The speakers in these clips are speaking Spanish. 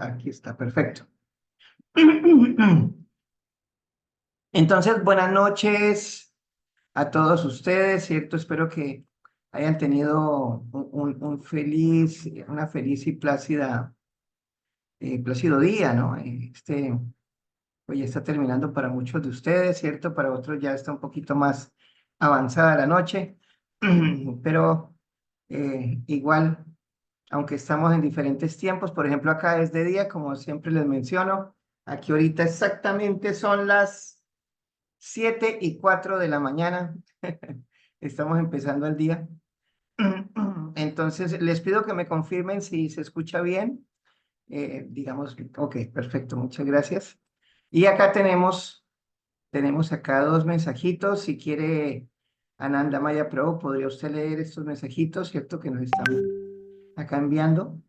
Aquí está, perfecto. Entonces, buenas noches a todos ustedes, ¿cierto? Espero que hayan tenido una feliz y plácido día, ¿no? Hoy está terminando para muchos de ustedes, ¿cierto? Para otros ya está un poquito más avanzada la noche, pero igual, aunque estamos en diferentes tiempos, por ejemplo, acá es de día, como siempre les menciono, aquí ahorita exactamente son las 7:04 de la mañana. Estamos empezando el día. Entonces, les pido que me confirmen si se escucha bien. Digamos, ok, perfecto, muchas gracias. Y acá tenemos acá dos mensajitos. Si quiere, Ananda Maya Pro, podría usted leer estos mensajitos, ¿cierto? Que nos están acá enviando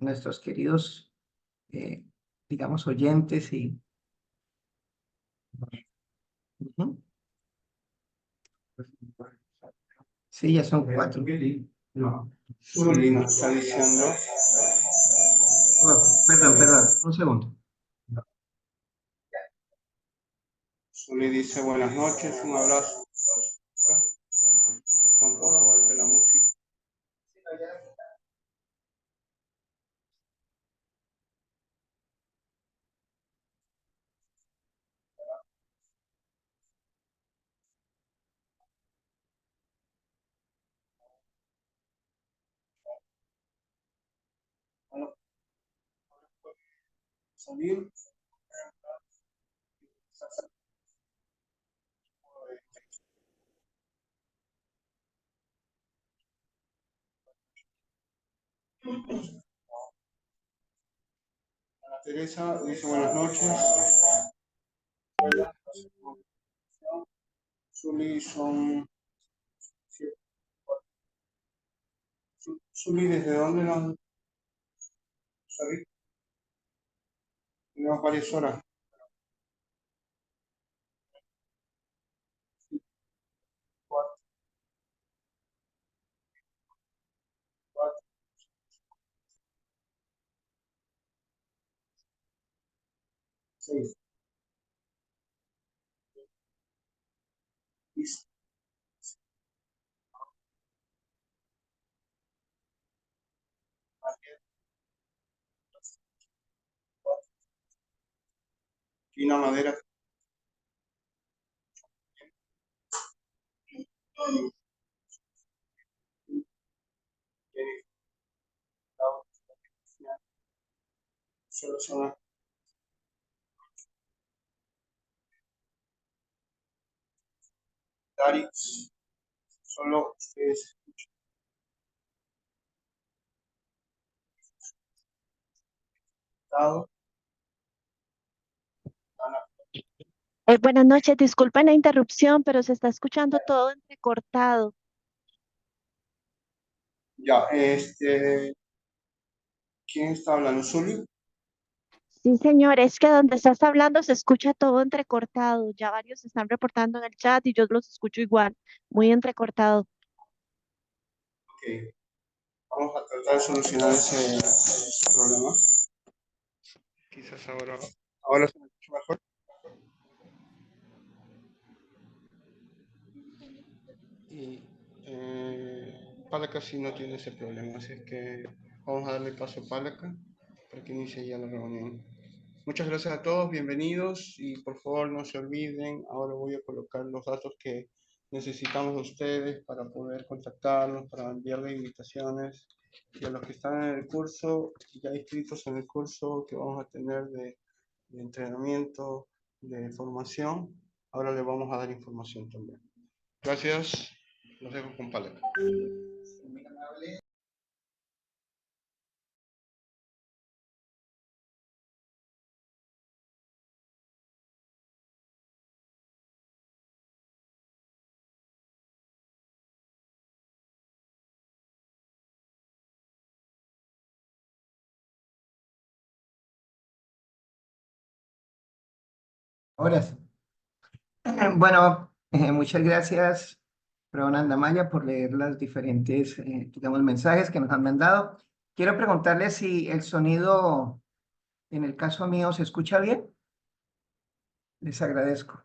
nuestros queridos, eh, digamos, oyentes y... Ujú. Sí, ya son 4. No. Zuli nos está diciendo. Oh, perdón, un segundo. Zuli dice buenas noches, un abrazo. Está un poco alta la música. Bueno, salir. Ana Teresa dice buenas noches. Zuli son... Zuli, ¿desde dónde nos salís? Tenemos varias horas. 4, 4, 6. Listo. Fina madera. Solo son Darix. Solo ustedes escuchado. Buenas noches, disculpen la interrupción, pero se está escuchando todo entrecortado. Ya, ¿quién está hablando? ¿Zuli? Sí, señor, es que donde estás hablando se escucha todo entrecortado. Ya varios se están reportando en el chat y yo los escucho igual, muy entrecortado. Ok. Vamos a tratar de solucionar ese problema. Quizás ahora se me escucha mejor. Y Palaca sí no tiene ese problema, así es que vamos a darle paso a Palaca para que inicie ya la reunión. Muchas gracias a todos, bienvenidos y por favor no se olviden, ahora voy a colocar los datos que necesitamos de ustedes para poder contactarnos, para enviarles invitaciones y a los que están en el curso, ya inscritos en el curso que vamos a tener de entrenamiento, de formación, ahora les vamos a dar información también. Gracias, los dejo con Palaca. Ahora sí. Bueno, muchas gracias, Fernanda Maya, por leer las diferentes, digamos, mensajes que nos han mandado. quiero preguntarle si el sonido, en el caso mío, ¿se escucha bien? Les agradezco.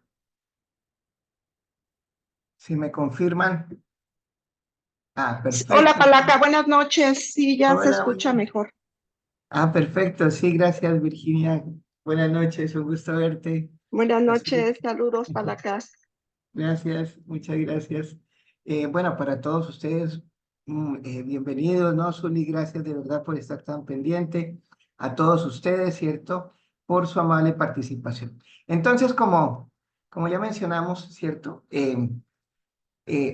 Si me confirman. Ah, Hola, perfecto. Palaca, buenas noches. Sí, ya se Hola, escucha mejor. ah, perfecto. Sí, gracias, Virginia. Buenas noches, un gusto verte. Buenas Así, noches, saludos, Palacas. gracias, muchas gracias. Bueno, para todos ustedes, bienvenidos, ¿no? Zuli, gracias de verdad por estar tan pendiente. A todos ustedes, ¿cierto? Por su amable participación. Entonces, como ya mencionamos, ¿cierto?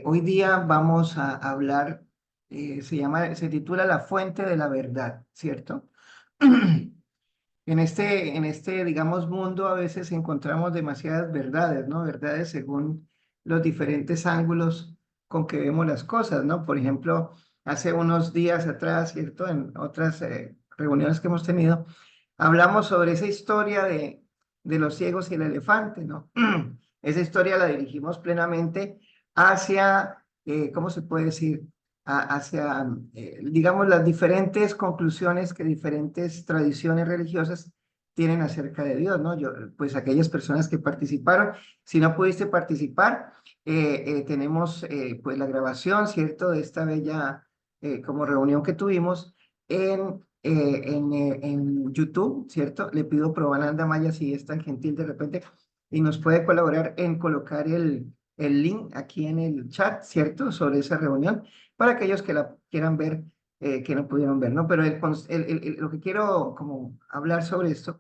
Hoy día vamos a hablar, se titula La fuente de la verdad, ¿cierto? digamos, mundo a veces encontramos demasiadas verdades, ¿no? Verdades según los diferentes ángulos con que vemos las cosas, ¿no? Por ejemplo, hace unos días atrás, ¿cierto? En otras reuniones que hemos tenido, hablamos sobre esa historia de los ciegos y el elefante, ¿no? Esa historia la dirigimos plenamente hacia, ¿cómo se puede decir? Hacia, digamos, las diferentes conclusiones que diferentes tradiciones religiosas tienen acerca de Dios, ¿no? Pues aquellas personas que participaron, si no pudiste participar, tenemos pues la grabación, ¿cierto? De esta bella como reunión que tuvimos en YouTube, ¿cierto? Le pido a Provananda Maya si es tan gentil de repente y nos puede colaborar en colocar el link aquí en el chat, ¿cierto? Sobre esa reunión, para aquellos que la quieran ver, que no pudieron ver, ¿no? Pero lo que quiero como hablar sobre esto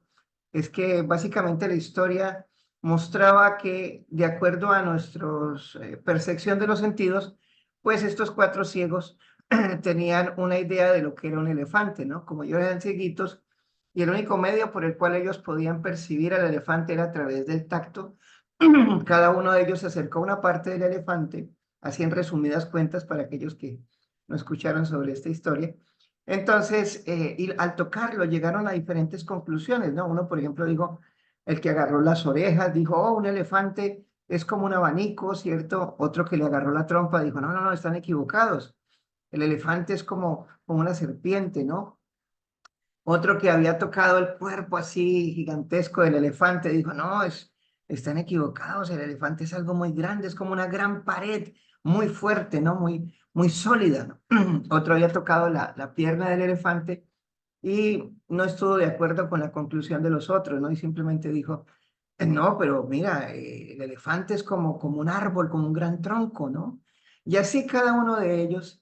es que básicamente la historia mostraba que de acuerdo a nuestra percepción de los sentidos, pues estos cuatro ciegos tenían una idea de lo que era un elefante, ¿no? Como ellos eran cieguitos y el único medio por el cual ellos podían percibir al elefante era a través del tacto, cada uno de ellos se acercó a una parte del elefante, así en resumidas cuentas para aquellos que no escucharon sobre esta historia. Entonces, y al tocarlo llegaron a diferentes conclusiones, ¿no? Uno, por ejemplo, dijo, el que agarró las orejas, dijo, oh, un elefante es como un abanico, ¿cierto? Otro que le agarró la trompa dijo, no, no, no, están equivocados. El elefante es como una serpiente, ¿no? Otro que había tocado el cuerpo así gigantesco del elefante dijo, no, están equivocados, el elefante es algo muy grande, es como una gran pared muy fuerte, ¿no? Muy sólida, ¿no? Otro había tocado la pierna del elefante y no estuvo de acuerdo con la conclusión de los otros, ¿no? Y simplemente dijo, no, pero mira, el elefante es como un árbol, como un gran tronco, ¿no? Y así cada uno de ellos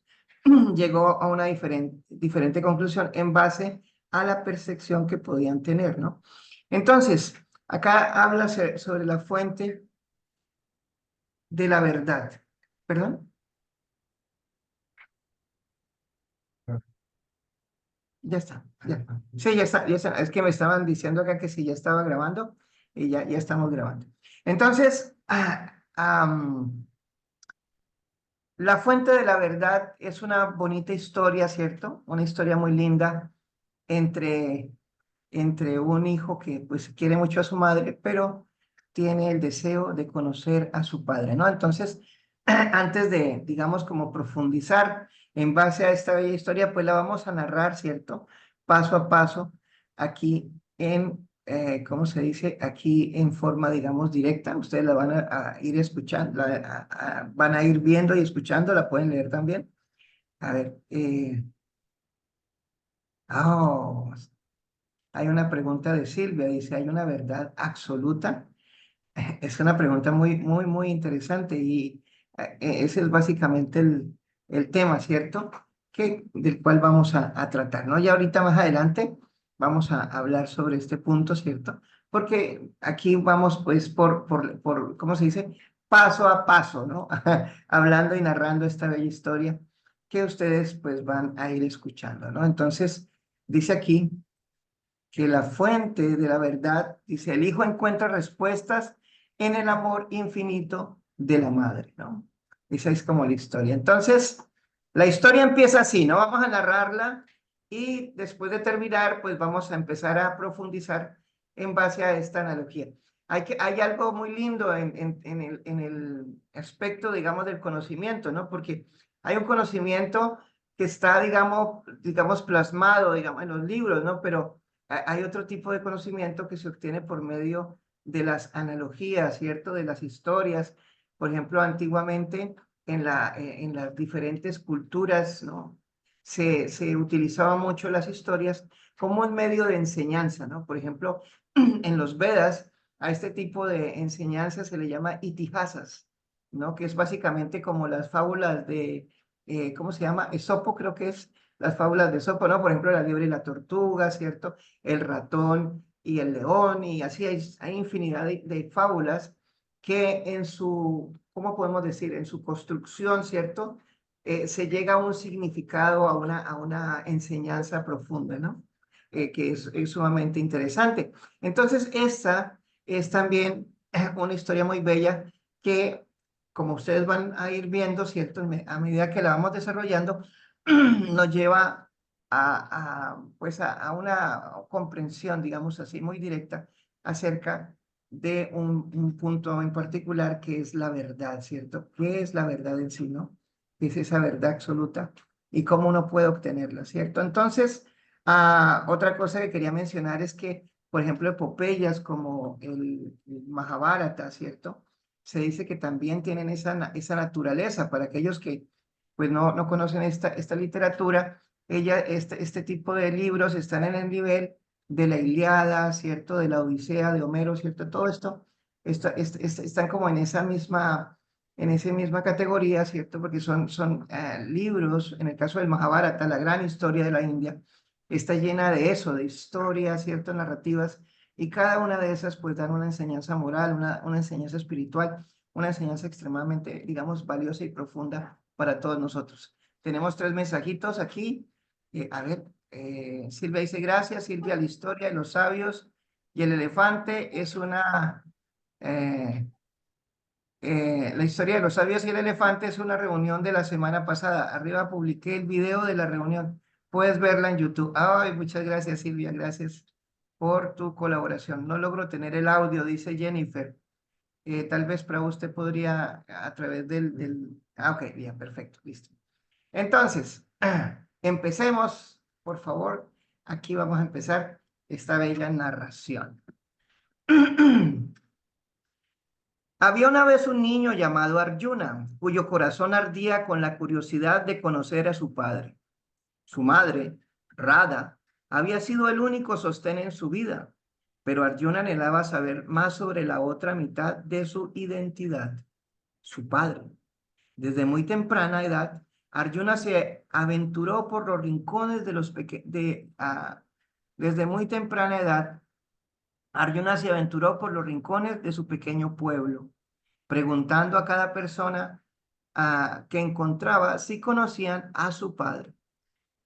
llegó a una diferente conclusión en base a la percepción que podían tener, ¿no? Entonces, acá habla sobre la fuente de la verdad. ¿Perdón? Ya está, ya. Sí, ya está, ya está. Es que me estaban diciendo acá que sí, ya estaba grabando y ya estamos grabando. Entonces, la fuente de la verdad es una bonita historia, ¿cierto? Una historia muy linda entre, entre un hijo que pues quiere mucho a su madre, pero tiene el deseo de conocer a su padre, ¿no? Entonces, antes de, digamos, como profundizar en base a esta bella historia, pues la vamos a narrar, ¿cierto? Paso a paso, aquí en, ¿cómo se dice? Aquí en forma, digamos, directa. Ustedes la van a ir escuchando, van a ir viendo y escuchando, la pueden leer también. A ver, oh, hay una pregunta de Silvia, dice, ¿hay una verdad absoluta? Es una pregunta muy interesante y ese es básicamente el tema, ¿cierto? Del cual vamos a tratar, ¿no? Y ahorita más adelante vamos a hablar sobre este punto, ¿cierto? Porque aquí vamos pues ¿cómo se dice? Paso a paso, ¿no? Hablando y narrando esta bella historia que ustedes pues van a ir escuchando, ¿no? Entonces, dice aquí que la fuente de la verdad, dice, el hijo encuentra respuestas en el amor infinito de la madre, ¿no? Esa es como la historia. Entonces, la historia empieza así, ¿no? Vamos a narrarla y después de terminar, pues vamos a empezar a profundizar en base a esta analogía. Hay algo muy lindo en el aspecto, digamos, del conocimiento, ¿no? Porque hay un conocimiento que está, digamos, plasmado, digamos, en los libros, ¿no? Pero hay otro tipo de conocimiento que se obtiene por medio de las analogías, ¿cierto? De las historias. Por ejemplo, antiguamente en las diferentes culturas, ¿no? Se utilizaba mucho las historias como un medio de enseñanza, ¿no? Por ejemplo, en los Vedas, a este tipo de enseñanza se le llama itihasas, ¿no? Que es básicamente como las fábulas de, ¿cómo se llama? Esopo, creo que es las fábulas de Esopo, ¿no? Por ejemplo, la liebre y la tortuga, ¿cierto? El ratón y el león, y así hay infinidad de fábulas que en su, ¿cómo podemos decir? En su construcción, ¿cierto? Se llega a un significado, a una enseñanza profunda, ¿no? Que es sumamente interesante. Entonces, esta es también una historia muy bella que, como ustedes van a ir viendo, ¿cierto? A medida que la vamos desarrollando, nos lleva pues a una comprensión, digamos así, muy directa acerca de un punto en particular que es la verdad, ¿cierto? ¿Qué es la verdad en sí, no? ¿Qué es esa verdad absoluta? Y cómo uno puede obtenerla, ¿cierto? Entonces, otra cosa que quería mencionar es que, por ejemplo, epopeyas como el Mahabharata, ¿cierto? Se dice que también tienen esa naturaleza para aquellos que pues no conocen esta literatura. Este tipo de libros están en el nivel de la Ilíada, ¿cierto? De la Odisea, de Homero, ¿cierto? Todo esto están como en esa misma categoría, ¿cierto? Porque son libros, en el caso del Mahabharata, la gran historia de la India, está llena de eso, de historias, ¿cierto? Narrativas, y cada una de esas pues dan una enseñanza moral, una enseñanza espiritual, una enseñanza extremadamente, digamos, valiosa y profunda para todos nosotros. Tenemos 3 mensajitos aquí. A ver, Silvia dice gracias, Silvia, la historia de los sabios y el elefante es una... la historia de los sabios y el elefante es una reunión de la semana pasada. Arriba publiqué el video de la reunión. Puedes verla en YouTube. Ay, muchas gracias, Silvia. Gracias por tu colaboración. No logro tener el audio, dice Jennifer. Tal vez para usted podría a través ok, bien, perfecto, listo. Entonces, empecemos, por favor. Aquí vamos a empezar esta bella narración. Había una vez un niño llamado Arjuna, cuyo corazón ardía con la curiosidad de conocer a su padre. Su madre, Radha, había sido el único sostén en su vida, pero Arjuna anhelaba saber más sobre la otra mitad de su identidad, su padre. Desde muy temprana edad, Arjuna se aventuró por los rincones de los desde muy temprana edad, Arjuna se aventuró por los rincones de su pequeño pueblo, preguntando a cada persona que encontraba si conocían a su padre.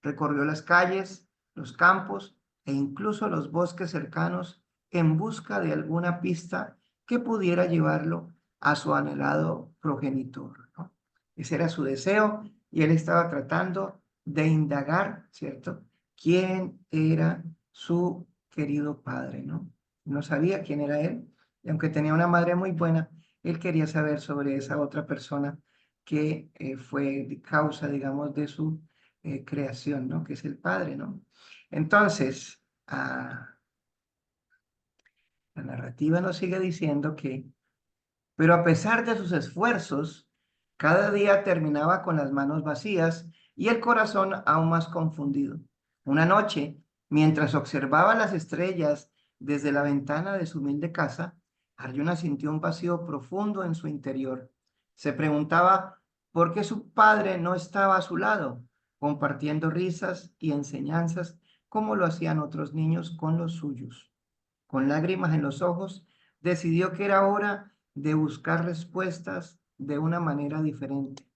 Recorrió las calles, los campos e incluso los bosques cercanos en busca de alguna pista que pudiera llevarlo a su anhelado progenitor, ¿no? Ese era su deseo y él estaba tratando de indagar, ¿cierto? ¿Quién era su querido padre, ¿no? No sabía quién era él, y aunque tenía una madre muy buena, él quería saber sobre esa otra persona que fue causa, digamos, de su creación, ¿no? Que es el Padre, ¿no? Entonces, la narrativa nos sigue diciendo que, pero a pesar de sus esfuerzos, cada día terminaba con las manos vacías y el corazón aún más confundido. Una noche, mientras observaba las estrellas desde la ventana de su humilde casa, Arjuna sintió un vacío profundo en su interior. Se preguntaba por qué su padre no estaba a su lado, compartiendo risas y enseñanzas como lo hacían otros niños con los suyos. Con lágrimas en los ojos, decidió que era hora de buscar respuestas de una manera diferente.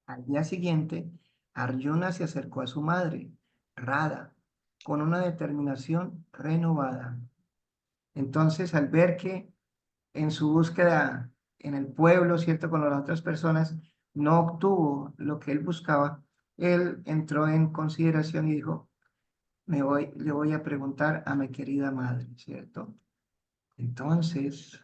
Al día siguiente, Arjuna se acercó a su madre, Radha, con una determinación renovada. Entonces, al ver que en su búsqueda en el pueblo, ¿cierto? Con las otras personas, no obtuvo lo que él buscaba, él entró en consideración y dijo, le voy a preguntar a mi querida madre, ¿cierto? Entonces,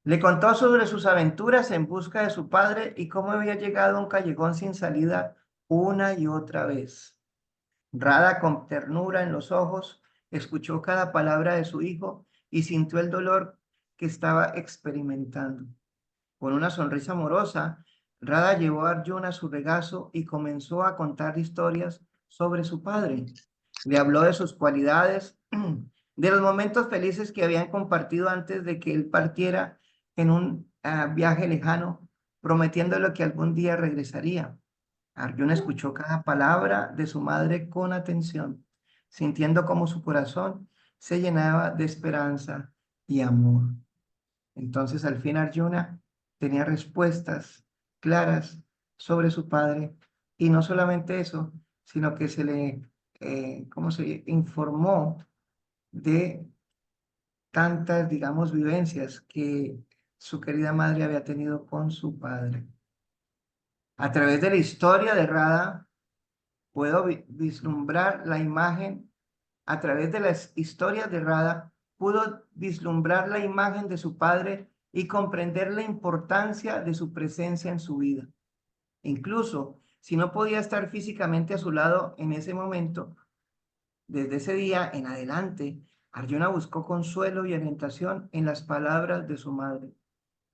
Le contó sobre sus aventuras en busca de su padre y cómo había llegado a un callejón sin salida una y otra vez. Rada, con ternura en los ojos, escuchó cada palabra de su hijo y sintió el dolor que estaba experimentando. Con una sonrisa amorosa, Rada llevó a Arjuna a su regazo y comenzó a contar historias sobre su padre. Le habló de sus cualidades, de los momentos felices que habían compartido antes de que él partiera en un viaje lejano, prometiéndole que algún día regresaría. Arjuna escuchó cada palabra de su madre con atención, sintiendo cómo su corazón se llenaba de esperanza y amor. Entonces, al fin, Arjuna tenía respuestas claras sobre su padre, y no solamente eso, sino que se le, ¿cómo se informó de tantas, digamos, vivencias que su querida madre había tenido con su padre? A través de la historia de Radha, puedo vislumbrar la imagen, a través de las historias de Radha, pudo vislumbrar la imagen de su padre y comprender la importancia de su presencia en su vida. Incluso si no podía estar físicamente a su lado en ese momento, desde ese día en adelante, Arjuna buscó consuelo y orientación en las palabras de su madre.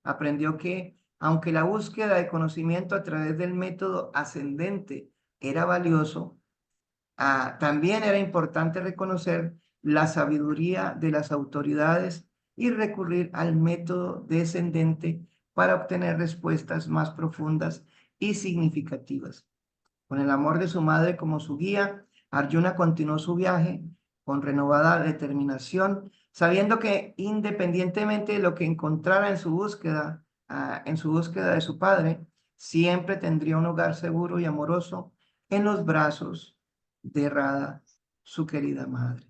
Aprendió que, aunque la búsqueda de conocimiento a través del método ascendente era valioso, también era importante reconocer la sabiduría de las autoridades y recurrir al método descendente para obtener respuestas más profundas y significativas. Con el amor de su madre como su guía, Arjuna continuó su viaje con renovada determinación, sabiendo que independientemente de lo que encontrara en su búsqueda de su padre, siempre tendría un hogar seguro y amoroso en los brazos de Radha, su querida madre.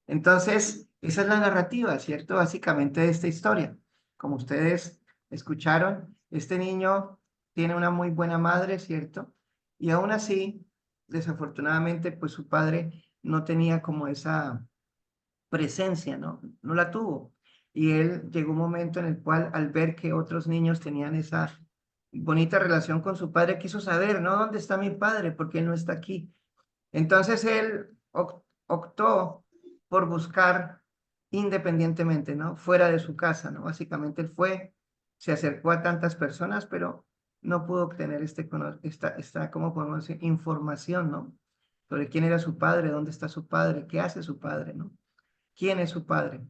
Entonces, esa es la narrativa, ¿cierto? Básicamente de esta historia. Como ustedes escucharon, este niño tiene una muy buena madre, ¿cierto? Y aún así, desafortunadamente, pues su padre no tenía como esa presencia, ¿no? No la tuvo. Y él llegó un momento en el cual, al ver que otros niños tenían esa bonita relación con su padre, quiso saber, ¿no? ¿Dónde está mi padre? ¿Por qué él no está aquí? Entonces él optó por buscar independientemente, ¿no? Fuera de su casa, ¿no? Básicamente él fue, se acercó a tantas personas, pero no pudo obtener ¿cómo podemos decir? Información, ¿no? Sobre quién era su padre, dónde está su padre, qué hace su padre, ¿no? ¿Quién es su padre?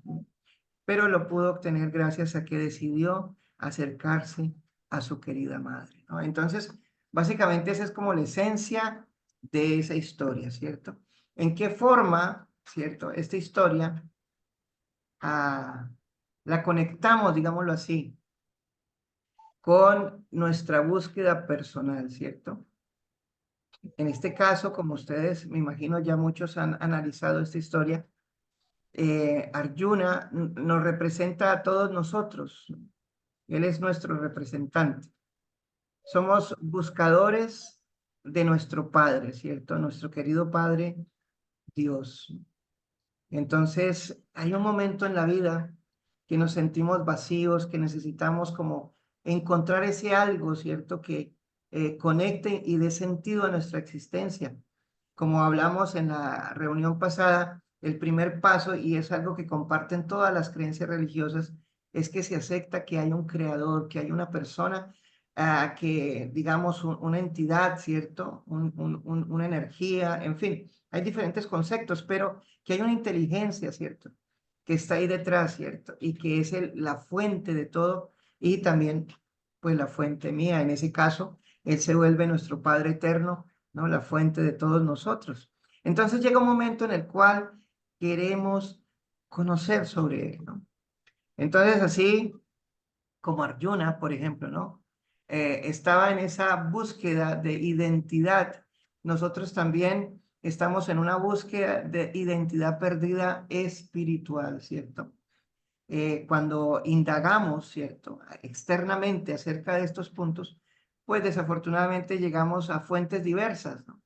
Pero lo pudo obtener gracias a que decidió acercarse a su querida madre, ¿no? Entonces, básicamente esa es como la esencia de esa historia, ¿cierto? ¿En qué forma, cierto, esta historia la conectamos, digámoslo así, con nuestra búsqueda personal, ¿cierto? En este caso, como ustedes, me imagino ya muchos han analizado esta historia, Arjuna nos representa a todos nosotros. Él es nuestro representante. Somos buscadores de nuestro Padre, ¿cierto? Nuestro querido Padre, Dios. Entonces, hay un momento en la vida que nos sentimos vacíos, que necesitamos como encontrar ese algo, ¿cierto? Que conecte y dé sentido a nuestra existencia. Como hablamos en la reunión pasada, el primer paso, y es algo que comparten todas las creencias religiosas, es que se acepta que hay un creador, que hay una persona, que digamos una entidad, ¿cierto? Una energía, en fin, hay diferentes conceptos, pero que hay una inteligencia, ¿cierto? Que está ahí detrás, ¿cierto? Y que es la fuente de todo y también, pues, la fuente mía. En ese caso, Él se vuelve nuestro Padre eterno, ¿no? La fuente de todos nosotros. Entonces llega un momento en el cual queremos conocer sobre Él, ¿no? Entonces, así como Arjuna, por ejemplo, ¿no? Estaba en esa búsqueda de identidad. Nosotros también estamos en una búsqueda de identidad perdida espiritual, ¿cierto? Cuando indagamos, ¿cierto? Externamente acerca de estos puntos, pues desafortunadamente llegamos a fuentes diversas, ¿no?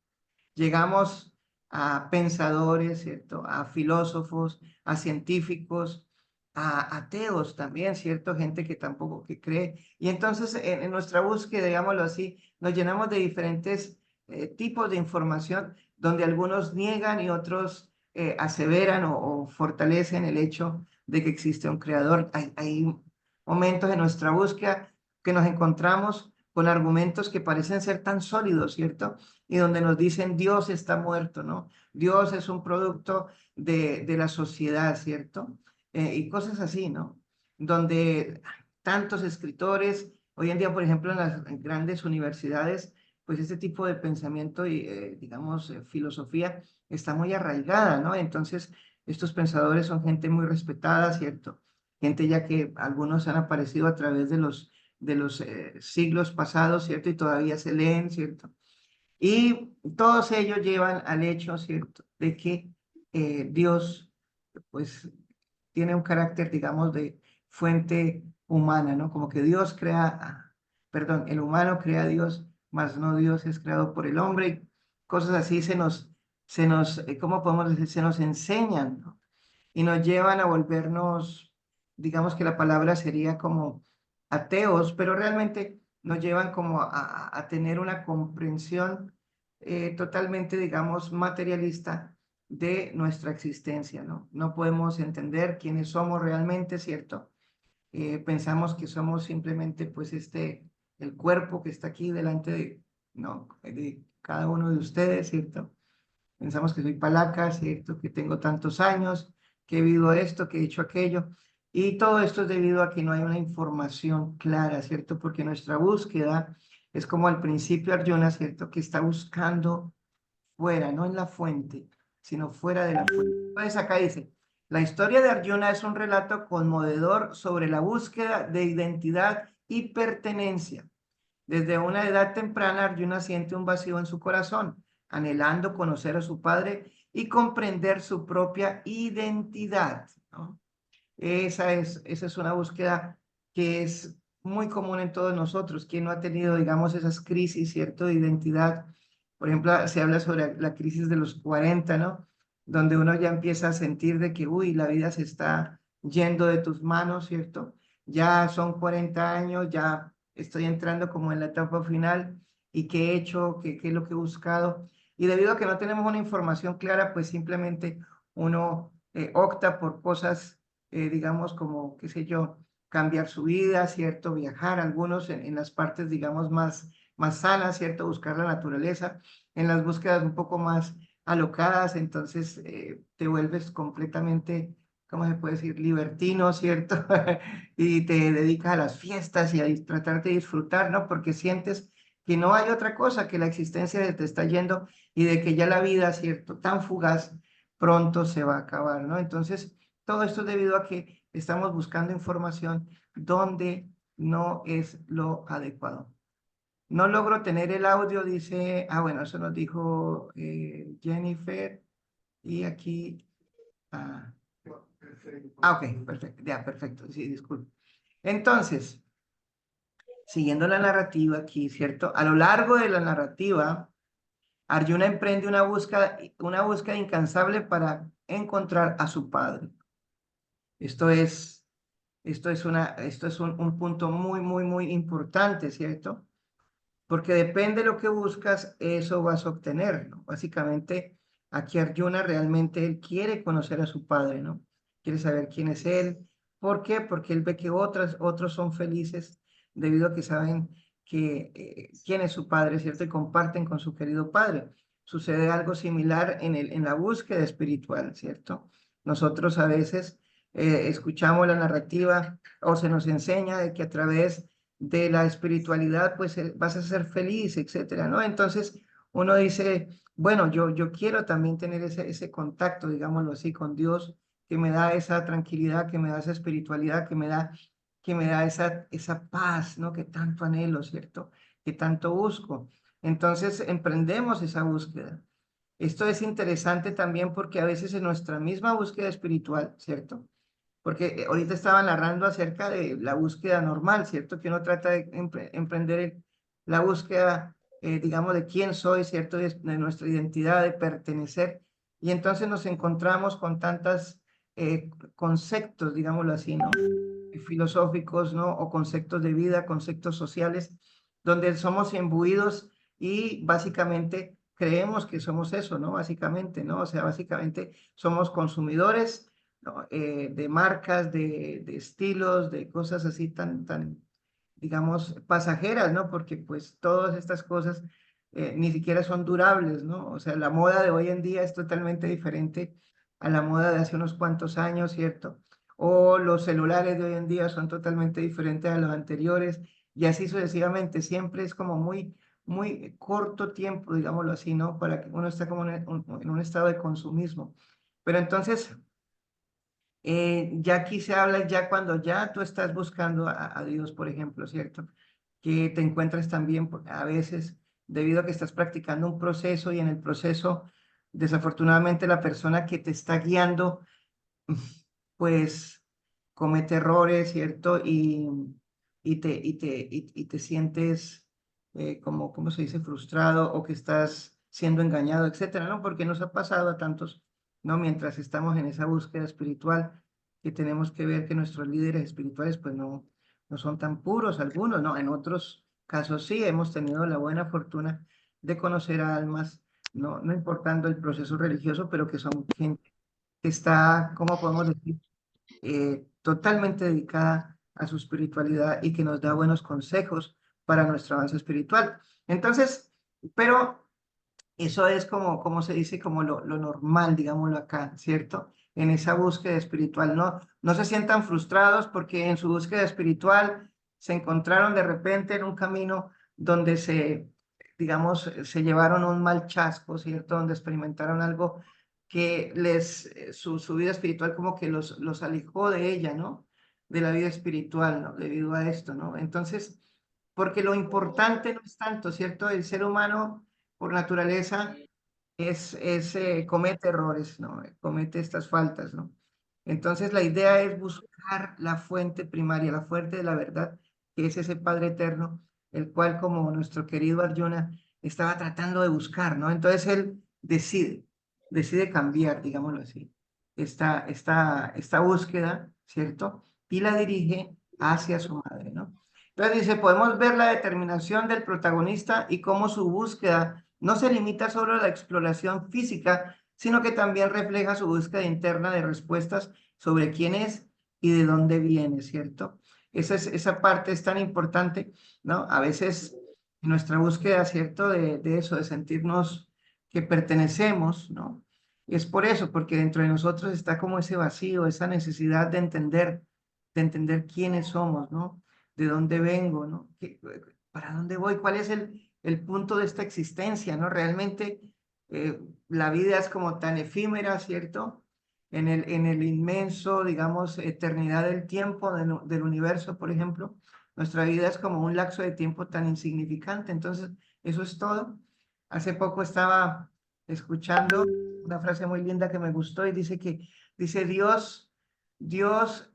Llegamos a pensadores, ¿cierto? A filósofos, a científicos, a ateos también, ¿cierto? Gente que tampoco que cree. Y entonces en nuestra búsqueda, digámoslo así, nos llenamos de diferentes tipos de información donde algunos niegan y otros aseveran o fortalecen el hecho de que existe un creador. Hay momentos en nuestra búsqueda que nos encontramos con argumentos que parecen ser tan sólidos, ¿cierto? Y donde nos dicen Dios está muerto, ¿no? Dios es un producto de la sociedad, ¿cierto? Y cosas así, ¿no? Donde tantos escritores, hoy en día, por ejemplo, en las grandes universidades, pues este tipo de pensamiento y, digamos, filosofía está muy arraigada, ¿no? Entonces, estos pensadores son gente muy respetada, ¿cierto? Gente ya que algunos han aparecido a través de los siglos pasados, ¿cierto? Y todavía se leen, ¿cierto? Y todos ellos llevan al hecho, ¿cierto? De que Dios, pues, tiene un carácter, digamos, de fuente humana, ¿no? Como que Dios crea, perdón, el humano crea a Dios, mas no Dios es creado por el hombre. Y cosas así ¿cómo podemos decir? Se nos enseñan, ¿no? Y nos llevan a volvernos, digamos que la palabra sería como ateos, pero realmente nos llevan como a tener una comprensión totalmente, digamos, materialista de nuestra existencia, ¿no? No podemos entender quiénes somos realmente, ¿cierto? Pensamos que somos simplemente, pues, el cuerpo que está aquí delante de, no, de cada uno de ustedes, ¿cierto? Pensamos que soy palaca, ¿cierto? Que tengo tantos años, que he vivido esto, que he hecho aquello. Y todo esto es debido a que no hay una información clara, ¿cierto? Porque nuestra búsqueda es como al principio Arjuna, ¿cierto? Que está buscando fuera, no en la fuente, sino fuera de la fuente. Entonces acá dice, la historia de Arjuna es un relato conmovedor sobre la búsqueda de identidad y pertenencia. Desde una edad temprana, Arjuna siente un vacío en su corazón, anhelando conocer a su padre y comprender su propia identidad, ¿no? Esa es una búsqueda que es muy común en todos nosotros. ¿Quién no ha tenido, digamos, esas crisis, cierto, de identidad? Por ejemplo, se habla sobre la crisis de los 40, ¿no? Donde uno ya empieza a sentir de que, uy, la vida se está yendo de tus manos, ¿cierto? Ya son 40 años, ya estoy entrando como en la etapa final y qué he hecho, qué es lo que he buscado. Y debido a que no tenemos una información clara, pues simplemente uno opta por cosas digamos, como, qué sé yo, cambiar su vida, ¿cierto? Viajar, algunos en las partes, digamos, más sanas, ¿cierto? Buscar la naturaleza, en las búsquedas un poco más alocadas, entonces te vuelves completamente, ¿cómo se puede decir? Libertino, ¿cierto? Y te dedicas a las fiestas y a tratar de disfrutar, ¿no? Porque sientes que no hay otra cosa, que la existencia se te está yendo y de que ya la vida, ¿cierto? Tan fugaz, pronto se va a acabar, ¿no? Entonces, todo esto es debido a que estamos buscando información donde no es lo adecuado. No logro tener el audio, dice, bueno, eso nos dijo Jennifer. Y aquí, ok, perfecto, ya, perfecto, sí, disculpe. Entonces, siguiendo la narrativa aquí, ¿cierto? A lo largo de la narrativa, Arjuna emprende una búsqueda incansable para encontrar a su padre. Esto es un punto muy importante, ¿cierto? Porque depende de lo que buscas, eso vas a obtener, ¿no? Básicamente, aquí Arjuna realmente él quiere conocer a su padre, ¿no? Quiere saber quién es él. ¿Por qué? Porque él ve que otros son felices debido a que saben que quién es su padre, ¿cierto? Y comparten con su querido padre. Sucede algo similar en la búsqueda espiritual, ¿cierto? Nosotros a veces escuchamos la narrativa o se nos enseña de que a través de la espiritualidad, pues vas a ser feliz, etcétera, ¿no? Entonces uno dice, bueno, yo quiero también tener ese contacto, digámoslo así, con Dios, que me da esa tranquilidad, que me da esa espiritualidad, que me da esa paz, ¿no? Que tanto anhelo, ¿cierto? Que tanto busco. Entonces emprendemos esa búsqueda. Esto es interesante también porque a veces en nuestra misma búsqueda espiritual, ¿cierto? Porque ahorita estaba narrando acerca de la búsqueda normal, ¿cierto? Que uno trata de emprender la búsqueda, digamos, de quién soy, ¿cierto? De nuestra identidad, de pertenecer. Y entonces nos encontramos con tantas conceptos, digámoslo así, ¿no? Filosóficos, ¿no? O conceptos de vida, conceptos sociales, donde somos imbuidos y básicamente creemos que somos eso, ¿no? Básicamente, ¿no? O sea, básicamente somos consumidores, ¿no? De marcas, de estilos, de cosas así tan, digamos, pasajeras, ¿no? Porque pues todas estas cosas ni siquiera son durables, ¿no? O sea, la moda de hoy en día es totalmente diferente a la moda de hace unos cuantos años, ¿cierto? O los celulares de hoy en día son totalmente diferentes a los anteriores y así sucesivamente. Siempre es como muy corto tiempo, digámoslo así, ¿no? Para que uno esté como en un estado de consumismo. Pero entonces, ya aquí se habla ya cuando ya tú estás buscando a Dios, por ejemplo, ¿cierto? Que te encuentras también a veces debido a que estás practicando un proceso y en el proceso, desafortunadamente, la persona que te está guiando, pues comete errores, ¿cierto? Y te sientes como, ¿cómo se dice? Frustrado o que estás siendo engañado, etcétera, ¿no? Porque nos ha pasado a tantos, ¿no? Mientras estamos en esa búsqueda espiritual, que tenemos que ver que nuestros líderes espirituales, pues no son tan puros algunos, ¿no? En otros casos sí, hemos tenido la buena fortuna de conocer a almas, no importando el proceso religioso, pero que son gente que está, ¿cómo podemos decir? Totalmente dedicada a su espiritualidad y que nos da buenos consejos para nuestro avance espiritual. Entonces, pero eso es como se dice, como lo normal, digámoslo acá, ¿cierto? En esa búsqueda espiritual. No se sientan frustrados porque en su búsqueda espiritual se encontraron de repente en un camino donde digamos, se llevaron un mal chasco, ¿cierto? Donde experimentaron algo que su vida espiritual como que los alejó de ella, ¿no? De la vida espiritual, ¿no? Debido a esto, ¿no? Entonces, porque lo importante no es tanto, ¿cierto? El ser humano por naturaleza comete errores, ¿no? Comete estas faltas, ¿no? Entonces la idea es buscar la fuente primaria, la fuente de la verdad, que es ese Padre eterno, el cual, como nuestro querido Arjuna, estaba tratando de buscar, ¿no? Entonces él decide cambiar, digámoslo así, esta búsqueda, ¿cierto? Y la dirige hacia su madre, ¿no? Entonces dice, podemos ver la determinación del protagonista y cómo su búsqueda no se limita solo a la exploración física, sino que también refleja su búsqueda interna de respuestas sobre quién es y de dónde viene, ¿cierto? Esa parte es tan importante, ¿no? A veces en nuestra búsqueda, ¿cierto? De eso, de sentirnos que pertenecemos, ¿no? Y es por eso, porque dentro de nosotros está como ese vacío, esa necesidad de entender quiénes somos, ¿no? De dónde vengo, ¿no? ¿Para dónde voy? ¿Cuál es el punto de esta existencia, ¿no? Realmente la vida es como tan efímera, ¿cierto? En el inmenso, digamos, eternidad del tiempo, del universo, por ejemplo, nuestra vida es como un lapso de tiempo tan insignificante. Entonces, eso es todo. Hace poco estaba escuchando una frase muy linda que me gustó y dice Dios,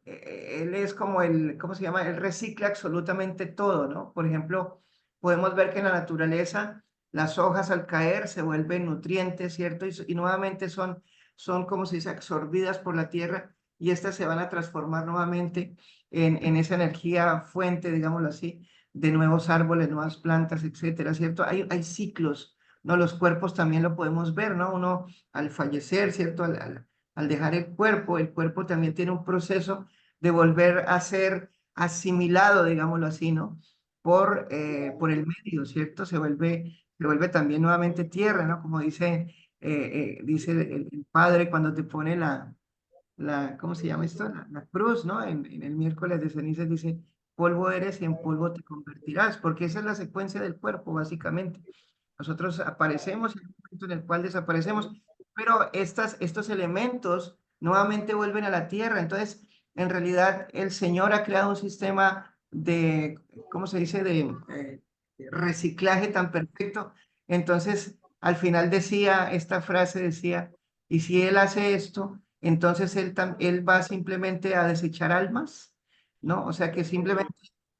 Él es como ¿cómo se llama? Él recicla absolutamente todo, ¿no? Por ejemplo, podemos ver que en la naturaleza las hojas al caer se vuelven nutrientes, ¿cierto? Y nuevamente son, como se dice, absorbidas por la tierra y estas se van a transformar nuevamente en esa energía fuente, digámoslo así, de nuevos árboles, nuevas plantas, etcétera, ¿cierto? Hay ciclos, ¿no? Los cuerpos también lo podemos ver, ¿no? Uno al fallecer, ¿cierto? Al dejar el cuerpo también tiene un proceso de volver a ser asimilado, digámoslo así, ¿no? Por el medio, ¿cierto? Se vuelve también nuevamente tierra, ¿no? Como dice el Padre cuando te pone ¿cómo se llama esto? La cruz, ¿no? En el miércoles de cenizas dice, polvo eres y en polvo te convertirás, porque esa es la secuencia del cuerpo, básicamente. Nosotros aparecemos en un momento en el cual desaparecemos, pero estos elementos nuevamente vuelven a la tierra. Entonces, en realidad, el Señor ha creado un sistema ¿cómo se dice?, de reciclaje tan perfecto. Entonces, al final esta frase decía, y si Él hace esto, entonces Él va simplemente a desechar almas, ¿no? O sea que simplemente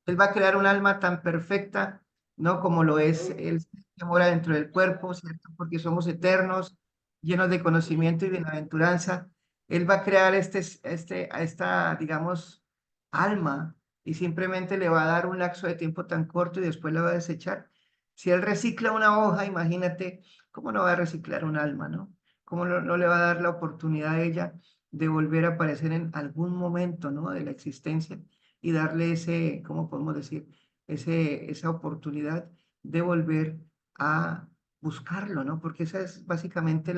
Él va a crear un alma tan perfecta, ¿no? Como lo es Él que mora dentro del cuerpo, ¿cierto? Porque somos eternos, llenos de conocimiento y bienaventuranza. Él va a crear esta, digamos, alma y simplemente le va a dar un lapso de tiempo tan corto y después la va a desechar. Si Él recicla una hoja, imagínate, ¿cómo no va a reciclar un alma, no? ¿Cómo no le va a dar la oportunidad a ella de volver a aparecer en algún momento, ¿no? De la existencia y darle ese, ¿cómo podemos decir? Esa oportunidad de volver a buscarlo, ¿no? Porque esa es básicamente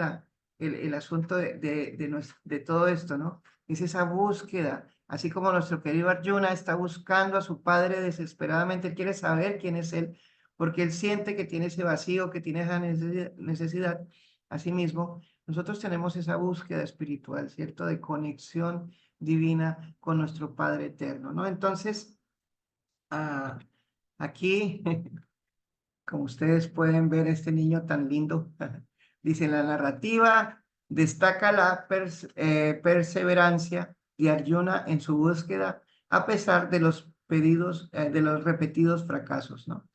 el asunto de todo esto, ¿no? Es esa búsqueda, así como nuestro querido Arjuna está buscando a su padre desesperadamente, él quiere saber quién es él, porque él siente que tiene ese vacío, que tiene esa necesidad. Asimismo, nosotros tenemos esa búsqueda espiritual, ¿cierto? De conexión divina con nuestro Padre eterno, ¿no? Entonces, aquí como ustedes pueden ver, este niño tan lindo, dice la narrativa, destaca la perseverancia de Arjuna en su búsqueda a pesar de los de los repetidos fracasos, ¿no?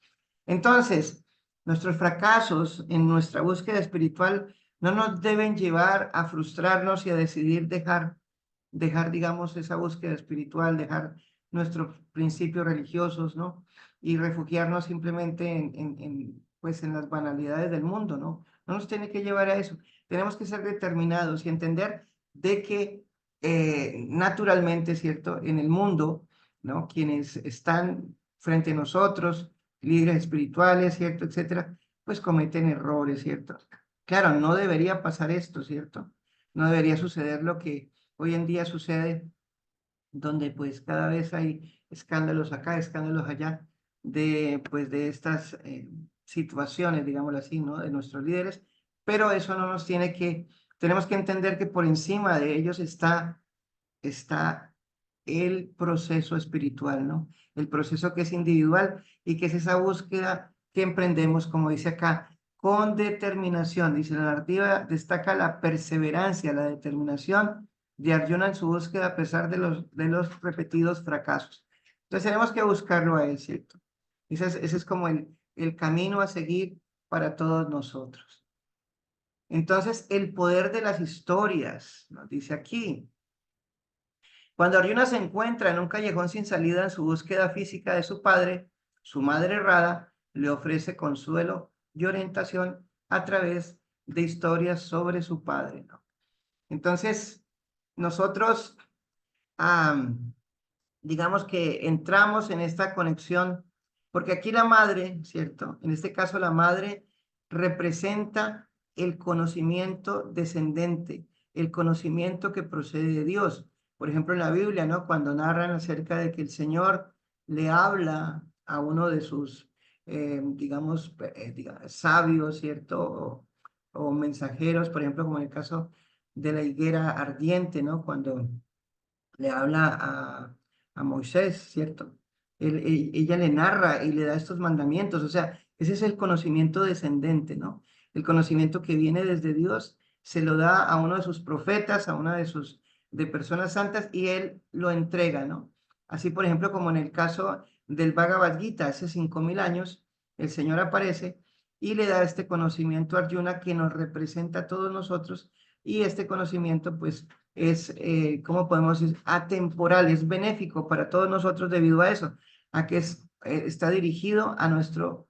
Entonces, nuestros fracasos en nuestra búsqueda espiritual no nos deben llevar a frustrarnos y a decidir digamos, esa búsqueda espiritual, dejar nuestros principios religiosos, ¿no? Y refugiarnos simplemente pues, en las banalidades del mundo, ¿no? No nos tiene que llevar a eso. Tenemos que ser determinados y entender de que naturalmente, ¿cierto? En el mundo, ¿no? Quienes están frente a nosotros, líderes espirituales, ¿cierto? Etcétera, pues cometen errores, ¿cierto? Claro, no debería pasar esto, ¿cierto? No debería suceder lo que hoy en día sucede, donde pues cada vez hay escándalos acá, escándalos allá, pues de estas situaciones, digámoslo así, ¿no? De nuestros líderes, pero eso no nos tenemos que entender que por encima de ellos está el proceso espiritual, ¿no? El proceso que es individual y que es esa búsqueda que emprendemos, como dice acá, con determinación. Dice la narrativa, destaca la perseverancia, la determinación de Arjuna en su búsqueda a pesar de los repetidos fracasos. Entonces tenemos que buscarlo a él, ¿cierto? Ese es como el camino a seguir para todos nosotros. Entonces, el poder de las historias, nos dice aquí. Cuando Arjuna se encuentra en un callejón sin salida en su búsqueda física de su padre, su madre Radha le ofrece consuelo y orientación a través de historias sobre su padre, ¿no? Entonces, nosotros, digamos que entramos en esta conexión, porque aquí la madre, ¿cierto? En este caso la madre representa el conocimiento descendente, el conocimiento que procede de Dios. Por ejemplo, en la Biblia, ¿no? Cuando narran acerca de que el Señor le habla a uno de sus, digamos, sabios, ¿cierto? O mensajeros, por ejemplo, como en el caso de la higuera ardiente, ¿no? Cuando le habla a Moisés, ¿cierto? Ella le narra y le da estos mandamientos, o sea, ese es el conocimiento descendente, ¿no? El conocimiento que viene desde Dios se lo da a uno de sus profetas, a una de personas santas y él lo entrega, ¿no? Así, por ejemplo, como en el caso del Bhagavad Gita, hace 5.000 años, el Señor aparece y le da este conocimiento a Arjuna que nos representa a todos nosotros y este conocimiento, pues, es, ¿cómo podemos decir? Atemporal, es benéfico para todos nosotros debido a eso, a que está dirigido a nuestro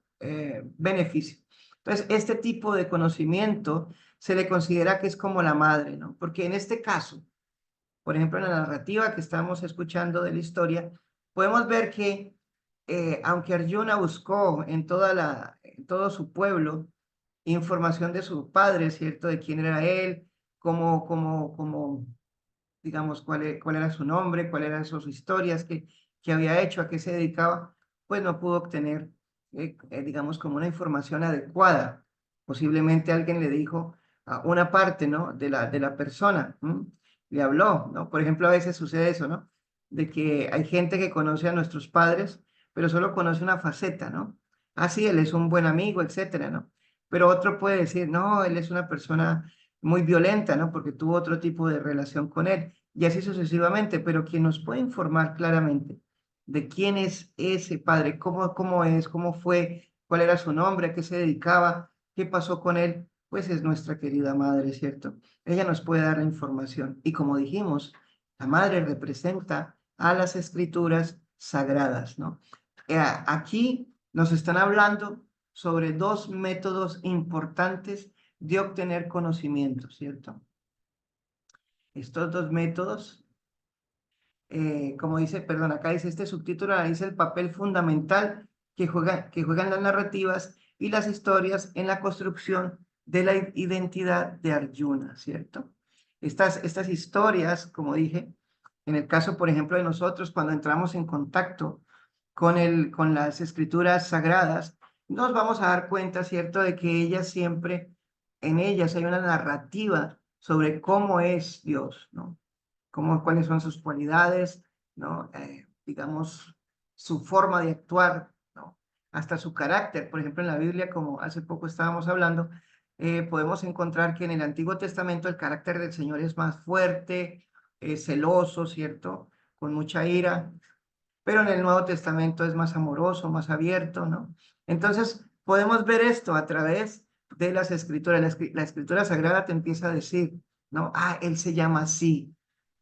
beneficio. Entonces, este tipo de conocimiento se le considera que es como la madre, ¿no? Porque en este caso, por ejemplo, en la narrativa que estamos escuchando de la historia, podemos ver que aunque Arjuna buscó en todo su pueblo información de su padre, ¿cierto? De quién era él, cómo digamos, cuál era su nombre, cuáles eran sus historias, qué había hecho, a qué se dedicaba, pues no pudo obtener, digamos, como una información adecuada. Posiblemente alguien le dijo una parte, ¿no? De la persona, ¿m? Le habló, ¿no? Por ejemplo, a veces sucede eso, ¿no? De que hay gente que conoce a nuestros padres, pero solo conoce una faceta, ¿no? Ah, sí, él es un buen amigo, etcétera, ¿no? Pero otro puede decir, no, él es una persona muy violenta, ¿no? Porque tuvo otro tipo de relación con él, y así sucesivamente, pero quien nos puede informar claramente de quién es ese padre, cómo es, cómo fue, cuál era su nombre, a qué se dedicaba, qué pasó con él, pues es nuestra querida madre, ¿cierto? Ella nos puede dar la información. Y como dijimos, la madre representa a las escrituras sagradas, ¿no? Aquí nos están hablando sobre dos métodos importantes de obtener conocimiento, ¿cierto? Estos dos métodos, como dice, perdón, acá dice este subtítulo, dice el papel fundamental que juegan las narrativas y las historias en la construcción de la identidad de Arjuna, ¿cierto? Estas historias, como dije, en el caso, por ejemplo, de nosotros, cuando entramos en contacto con las escrituras sagradas, nos vamos a dar cuenta, ¿cierto?, de que ellas siempre, en ellas hay una narrativa sobre cómo es Dios, ¿no? Cuáles son sus cualidades, ¿no? Digamos, su forma de actuar, ¿no? Hasta su carácter. Por ejemplo, en la Biblia, como hace poco estábamos hablando, podemos encontrar que en el Antiguo Testamento el carácter del Señor es más fuerte, celoso, ¿cierto? Con mucha ira, pero en el Nuevo Testamento es más amoroso, más abierto, ¿no? Entonces, podemos ver esto a través de las escrituras. La escritura sagrada te empieza a decir, ¿no? Ah, él se llama así.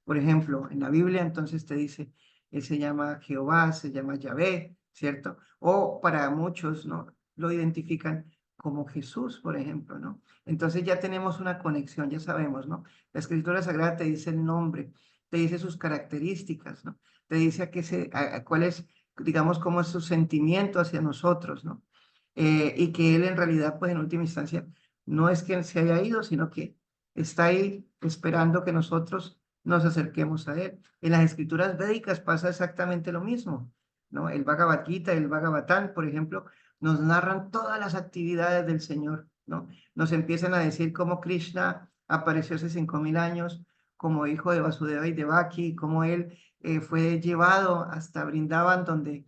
Por ejemplo, en la Biblia entonces te dice, él se llama Jehová, se llama Yahvé, ¿cierto? O para muchos, ¿no? Lo identifican como Jesús, por ejemplo, ¿no? Entonces ya tenemos una conexión, ya sabemos, ¿no? La escritura sagrada te dice el nombre, te dice sus características, ¿no? Te dice cuál es, digamos, cómo es su sentimiento hacia nosotros, ¿no? Y que él en realidad, pues en última instancia, no es que él se haya ido, sino que está ahí esperando que nosotros nos acerquemos a él. En las escrituras védicas pasa exactamente lo mismo, ¿no? El Bhagavad Gita, el Bhagavatam, por ejemplo, nos narran todas las actividades del Señor, ¿no? Nos empiezan a decir cómo Krishna apareció hace 5000 años como hijo de Vasudeva y Devaki, cómo él fue llevado hasta Brindavan, donde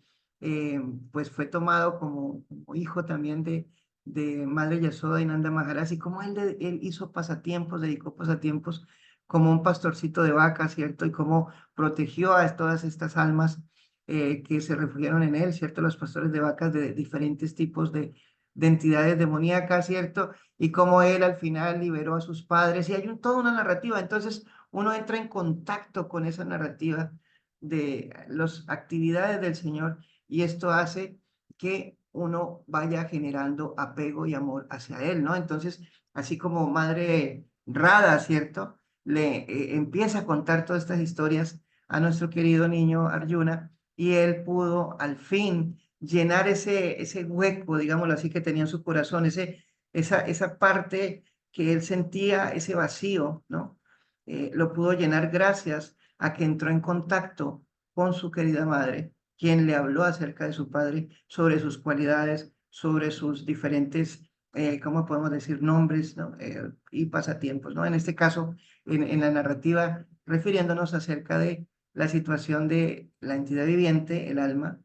pues fue tomado como hijo también de Madre Yasoda y Nanda Maharaj, y cómo él hizo pasatiempos, dedicó pasatiempos como un pastorcito de vacas, ¿cierto? Y cómo protegió a todas estas almas que se refugiaron en él, ¿cierto? Los pastores de vacas de diferentes tipos de entidades demoníacas, ¿cierto? Y cómo él al final liberó a sus padres. Y hay toda una narrativa. Entonces uno entra en contacto con esa narrativa de las actividades del Señor y esto hace que uno vaya generando apego y amor hacia Él, ¿no? Entonces, así como Madre Rada, ¿cierto? Le empieza a contar todas estas historias a nuestro querido niño Arjuna y él pudo al fin llenar ese hueco, digámoslo así, que tenía en su corazón, esa parte que él sentía, ese vacío, ¿no? Lo pudo llenar gracias a que entró en contacto con su querida madre, quien le habló acerca de su padre, sobre sus cualidades, sobre sus diferentes, ¿cómo podemos decir?, nombres, ¿no? Y pasatiempos, ¿no? En este caso, en la narrativa, refiriéndonos acerca de la situación de la entidad viviente, el alma,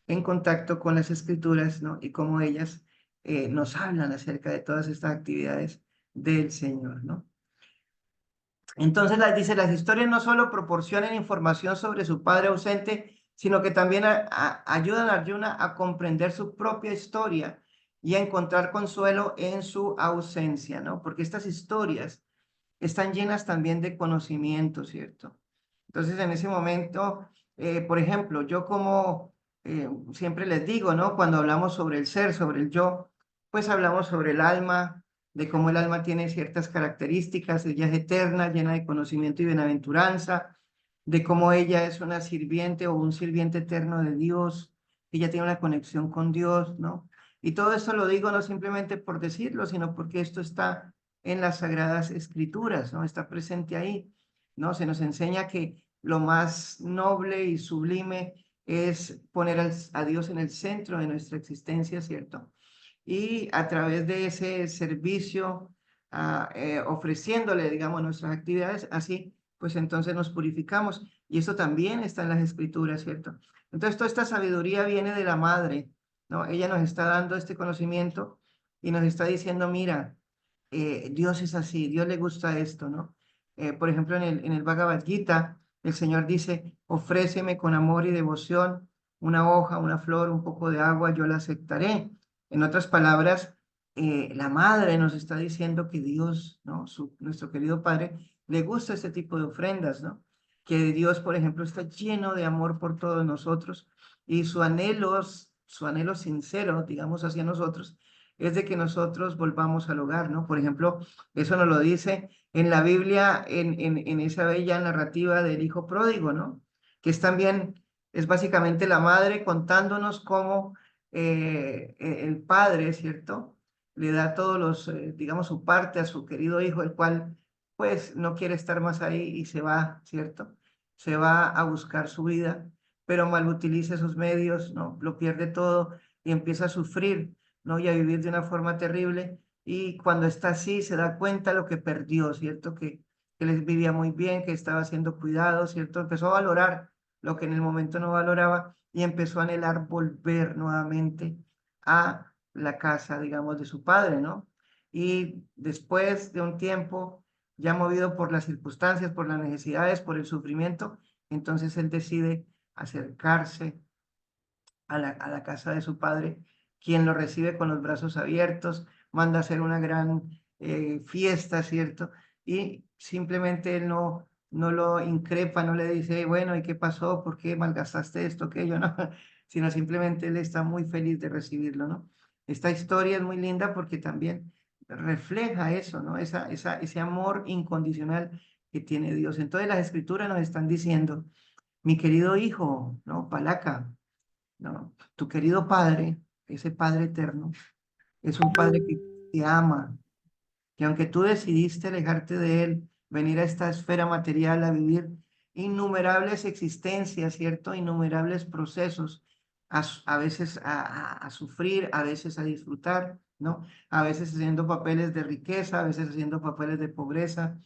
en contacto con las escrituras, ¿no? Y cómo ellas nos hablan acerca de todas estas actividades del Señor, ¿no? Entonces dice, las historias no solo proporcionan información sobre su padre ausente, sino que también ayudan a Arjuna a comprender su propia historia y a encontrar consuelo en su ausencia, ¿no? Porque estas historias están llenas también de conocimiento, ¿cierto? Entonces, en ese momento, por ejemplo, yo como siempre les digo, ¿no? Cuando hablamos sobre el ser, sobre el yo, pues hablamos sobre el alma, de cómo el alma tiene ciertas características, ella es eterna, llena de conocimiento y bienaventuranza, de cómo ella es una sirviente o un sirviente eterno de Dios, ella tiene una conexión con Dios, ¿no? Y todo esto lo digo no simplemente por decirlo, sino porque esto está en las Sagradas Escrituras, ¿no? Está presente ahí, ¿no? Se nos enseña que lo más noble y sublime es poner a Dios en el centro de nuestra existencia, ¿cierto? Y a través de ese servicio, ofreciéndole, digamos, nuestras actividades, así, pues entonces nos purificamos. Y eso también está en las Escrituras, ¿cierto? Entonces, toda esta sabiduría viene de la Madre, ¿no? Ella nos está dando este conocimiento y nos está diciendo, mira, Dios es así, Dios le gusta esto, ¿no? Por ejemplo, en el Bhagavad Gita, el Señor dice, ofréceme con amor y devoción una hoja, una flor, un poco de agua, yo la aceptaré. En otras palabras, la madre nos está diciendo que Dios, ¿no? Nuestro querido Padre, le gusta este tipo de ofrendas, ¿no? Que Dios, por ejemplo, está lleno de amor por todos nosotros y su anhelo sincero, digamos, hacia nosotros, es de que nosotros volvamos al hogar, ¿no? Por ejemplo, eso nos lo dice en la Biblia, en esa bella narrativa del hijo pródigo, ¿no? Que es también, es básicamente la madre contándonos cómo el padre, ¿cierto? Le da todos los, digamos, su parte a su querido hijo, el cual pues no quiere estar más ahí y se va, ¿cierto? Se va a buscar su vida, pero mal utiliza esos medios, ¿no? Lo pierde todo y empieza a sufrir, ¿no? Y a vivir de una forma terrible. Y cuando está así, se da cuenta lo que perdió, ¿cierto? Que les vivía muy bien, que estaba siendo cuidado, ¿cierto? Empezó a valorar lo que en el momento no valoraba y empezó a anhelar volver nuevamente a la casa, digamos, de su padre, ¿no? Y después de un tiempo, ya movido por las circunstancias, por las necesidades, por el sufrimiento, entonces él decide acercarse a la casa de su padre, quien lo recibe con los brazos abiertos, manda a hacer una gran fiesta, ¿cierto? Y simplemente él no lo increpa, no le dice, bueno, ¿y qué pasó? ¿Por qué malgastaste esto, aquello? No, sino simplemente él está muy feliz de recibirlo, ¿no? Esta historia es muy linda porque también refleja eso, ¿no? Ese amor incondicional que tiene Dios. Entonces las escrituras nos están diciendo, mi querido hijo, ¿no? Palaca, ¿no? Tu querido Padre, ese Padre eterno, es un Padre que te ama, que aunque tú decidiste alejarte de Él, venir a esta esfera material a vivir innumerables existencias, ¿cierto? Innumerables procesos, a veces a sufrir, a veces a disfrutar, ¿no? A veces haciendo papeles de riqueza, a veces haciendo papeles de pobreza,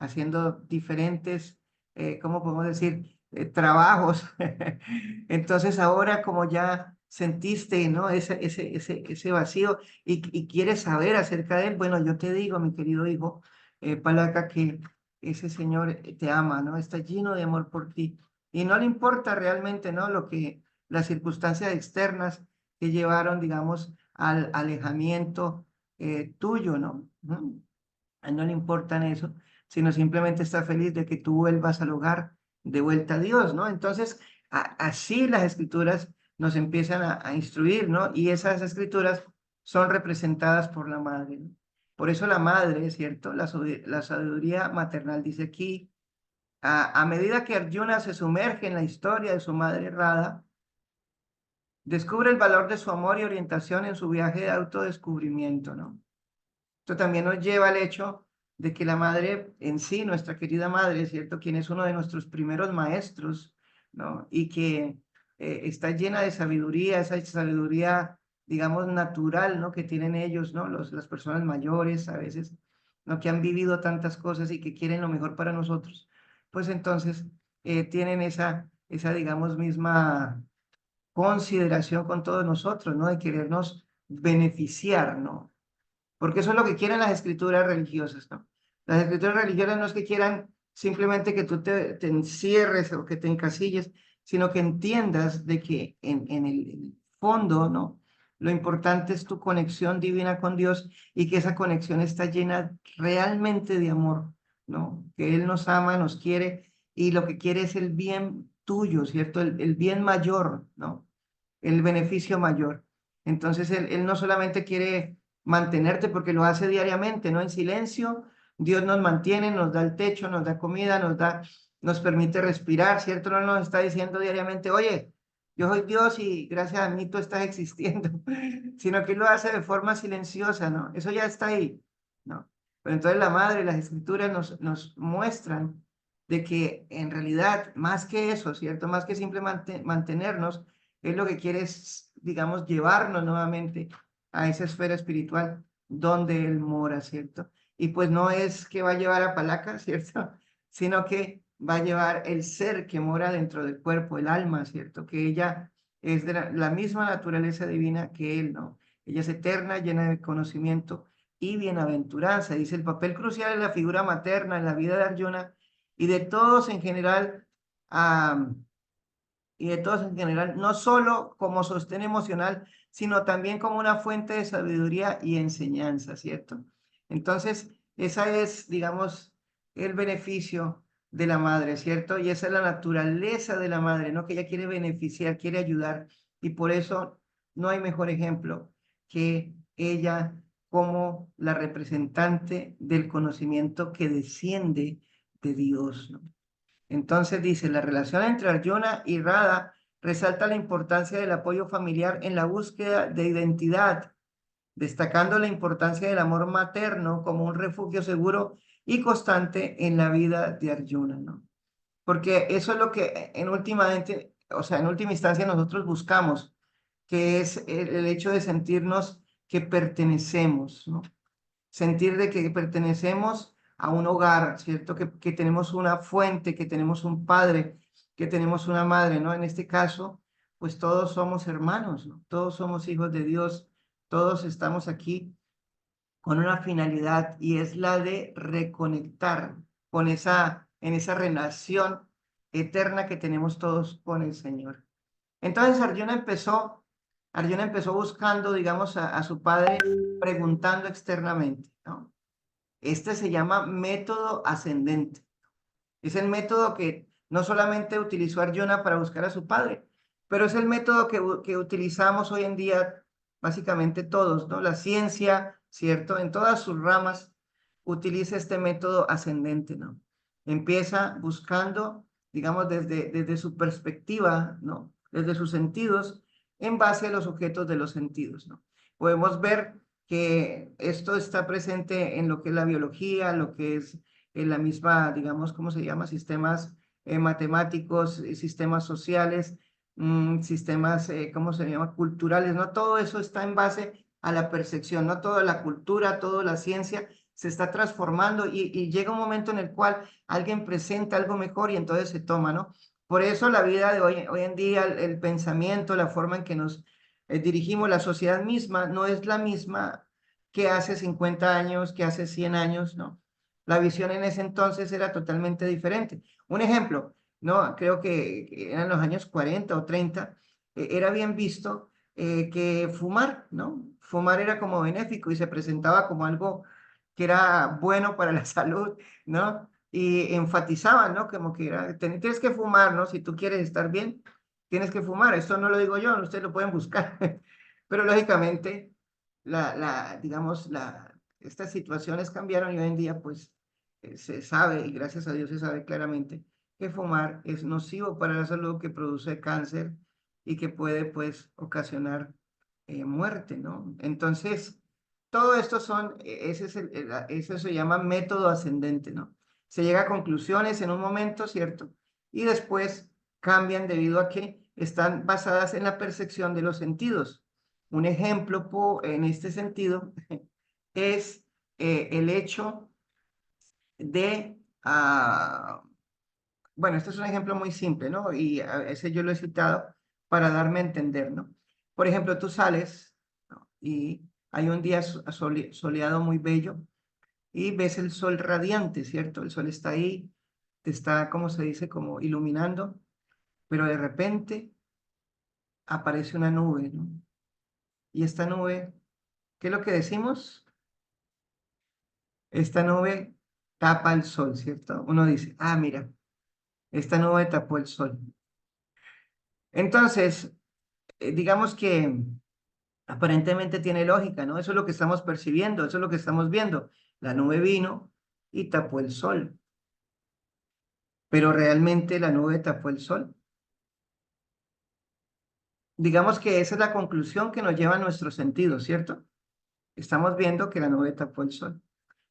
haciendo diferentes, ¿cómo podemos decir? Trabajos. Entonces ahora como ya sentiste, ¿no? Ese vacío y quieres saber acerca de él, bueno, yo te digo, mi querido hijo, Palaca, que ese Señor te ama, ¿no? Está lleno de amor por ti y no le importa realmente, ¿no? Las circunstancias externas que llevaron, digamos, al alejamiento tuyo, ¿no? ¿No? A él no le importan eso, sino simplemente está feliz de que tú vuelvas al hogar de vuelta a Dios, ¿no? Entonces, así las escrituras nos empiezan a instruir, ¿no? Y esas escrituras son representadas por la madre, ¿no? Por eso la madre, ¿cierto? La sabiduría maternal dice aquí, a medida que Arjuna se sumerge en la historia de su madre Radha, descubre el valor de su amor y orientación en su viaje de autodescubrimiento, ¿no? Esto también nos lleva al hecho de que la madre en sí, nuestra querida madre, ¿cierto? Quien es uno de nuestros primeros maestros, ¿no? Y que está llena de sabiduría, esa sabiduría, digamos, natural, ¿no? Que tienen ellos, ¿no? Las personas mayores a veces, ¿no? Que han vivido tantas cosas y que quieren lo mejor para nosotros. Pues entonces tienen digamos, misma consideración con todos nosotros, ¿no? De querernos beneficiar, ¿no? Porque eso es lo que quieren las escrituras religiosas, ¿no? Las escrituras religiosas no es que quieran simplemente que tú te encierres o que te encasilles, sino que entiendas de que en el fondo, ¿no? Lo importante es tu conexión divina con Dios y que esa conexión está llena realmente de amor, ¿no? Que Él nos ama, nos quiere y lo que quiere es el bien tuyo, ¿cierto? El bien mayor, ¿no? El beneficio mayor. Entonces, él no solamente quiere mantenerte porque lo hace diariamente, ¿no? En silencio, Dios nos mantiene, nos da el techo, nos da comida, nos permite respirar, ¿cierto? No nos está diciendo diariamente, oye, yo soy Dios y gracias a mí tú estás existiendo, sino que él lo hace de forma silenciosa, ¿no? Eso ya está ahí, ¿no? Pero entonces la madre, las escrituras nos muestran de que en realidad, más que eso, ¿cierto? Más que simplemente mantenernos, él lo que quiere es, digamos, llevarnos nuevamente a esa esfera espiritual donde Él mora, ¿cierto? Y pues no es que va a llevar a Palaca, ¿cierto? Sino que va a llevar el ser que mora dentro del cuerpo, el alma, ¿cierto? Que ella es de la misma naturaleza divina que Él, ¿no? Ella es eterna, llena de conocimiento y bienaventuranza. Dice, el papel crucial es la figura materna en la vida de Arjuna y de todos en general. Y de todos en general, no solo como sostén emocional, sino también como una fuente de sabiduría y enseñanza, ¿cierto? Entonces, esa es, digamos, el beneficio de la madre, ¿cierto? Y esa es la naturaleza de la madre, ¿no? Que ella quiere beneficiar, quiere ayudar, y por eso no hay mejor ejemplo que ella como la representante del conocimiento que desciende de Dios, ¿no? Entonces dice, la relación entre Arjuna y Radha resalta la importancia del apoyo familiar en la búsqueda de identidad, destacando la importancia del amor materno como un refugio seguro y constante en la vida de Arjuna, ¿no? Porque eso es lo que últimamente, o sea, en última instancia nosotros buscamos, que es el hecho de sentirnos que pertenecemos, ¿no? Sentir de que pertenecemos a un hogar, ¿cierto? Que tenemos una fuente, que tenemos un padre, que tenemos una madre, ¿no? En este caso, pues todos somos hermanos, ¿no? Todos somos hijos de Dios, todos estamos aquí con una finalidad y es la de reconectar con en esa relación eterna que tenemos todos con el Señor. Entonces Arjuna empezó buscando, digamos, a su padre preguntando externamente, ¿no? Este se llama método ascendente. Es el método que no solamente utilizó Arjuna para buscar a su padre, pero es el método que utilizamos hoy en día básicamente todos, ¿no? La ciencia, ¿cierto? En todas sus ramas utiliza este método ascendente, ¿no? Empieza buscando, digamos, desde su perspectiva, ¿no? Desde sus sentidos, en base a los objetos de los sentidos, ¿no? Podemos ver que esto está presente en lo que es la biología, lo que es en la misma, digamos, ¿cómo se llama? Sistemas matemáticos, sistemas sociales, sistemas, ¿cómo se llama? Culturales, ¿no? Todo eso está en base a la percepción, ¿no? Toda la cultura, toda la ciencia se está transformando y llega un momento en el cual alguien presenta algo mejor y entonces se toma, ¿no? Por eso la vida de hoy en día, el pensamiento, la forma en que nos dirigimos, la sociedad misma, no es la misma que hace 50 años, que hace 100 años, ¿no? La visión en ese entonces era totalmente diferente. Un ejemplo, ¿no? Creo que eran los años 40 o 30, era bien visto que fumar, ¿no? Fumar era como benéfico y se presentaba como algo que era bueno para la salud, ¿no? Y enfatizaban, ¿no? Como que era, tienes que fumar, ¿no? Si tú quieres estar bien, tienes que fumar. Esto no lo digo yo, ustedes lo pueden buscar. Pero lógicamente, digamos, estas situaciones cambiaron y hoy en día, pues, se sabe, y gracias a Dios se sabe claramente, que fumar es nocivo para la salud, que produce cáncer y que puede, pues, ocasionar muerte, ¿no? Entonces, todo esto eso se llama método ascendente, ¿no? Se llega a conclusiones en un momento, ¿cierto? Y después cambian debido a que están basadas en la percepción de los sentidos. Un ejemplo en este sentido es el hecho de, bueno, este es un ejemplo muy simple, ¿no? Y a veces yo lo he citado para darme a entender, ¿no? Por ejemplo, tú sales, ¿no? Y hay un día soleado muy bello y ves el sol radiante, ¿cierto? El sol está ahí, te está, ¿cómo se dice? Como iluminando, pero de repente aparece una nube, ¿no? Y esta nube, ¿qué es lo que decimos? Esta nube tapa el sol, ¿cierto? Uno dice, ah, mira, esta nube tapó el sol. Entonces, digamos que aparentemente tiene lógica, ¿no? Eso es lo que estamos percibiendo, eso es lo que estamos viendo. La nube vino y tapó el sol, pero realmente la nube tapó el sol. Digamos que esa es la conclusión que nos lleva a nuestros sentidos, ¿cierto? Estamos viendo que la nube tapó el sol,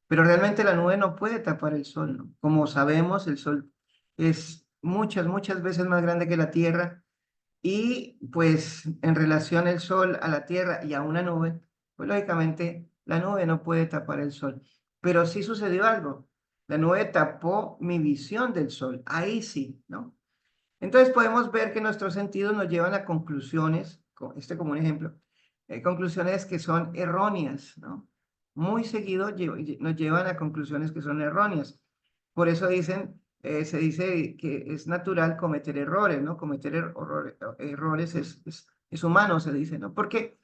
pero realmente la nube no puede tapar el sol, ¿no? Como sabemos, el sol es muchas veces más grande que la Tierra y pues en relación el sol a la Tierra y a una nube, pues lógicamente la nube no puede tapar el sol. Pero sí sucedió algo. La nube tapó mi visión del sol. Ahí sí, ¿no? Entonces podemos ver que nuestros sentidos nos llevan a conclusiones, como un ejemplo, conclusiones que son erróneas, ¿no? Muy seguido nos llevan a conclusiones que son erróneas. Por eso se dice que es natural cometer errores, ¿no? Cometer errores es humano, se dice, ¿no? ¿Por qué?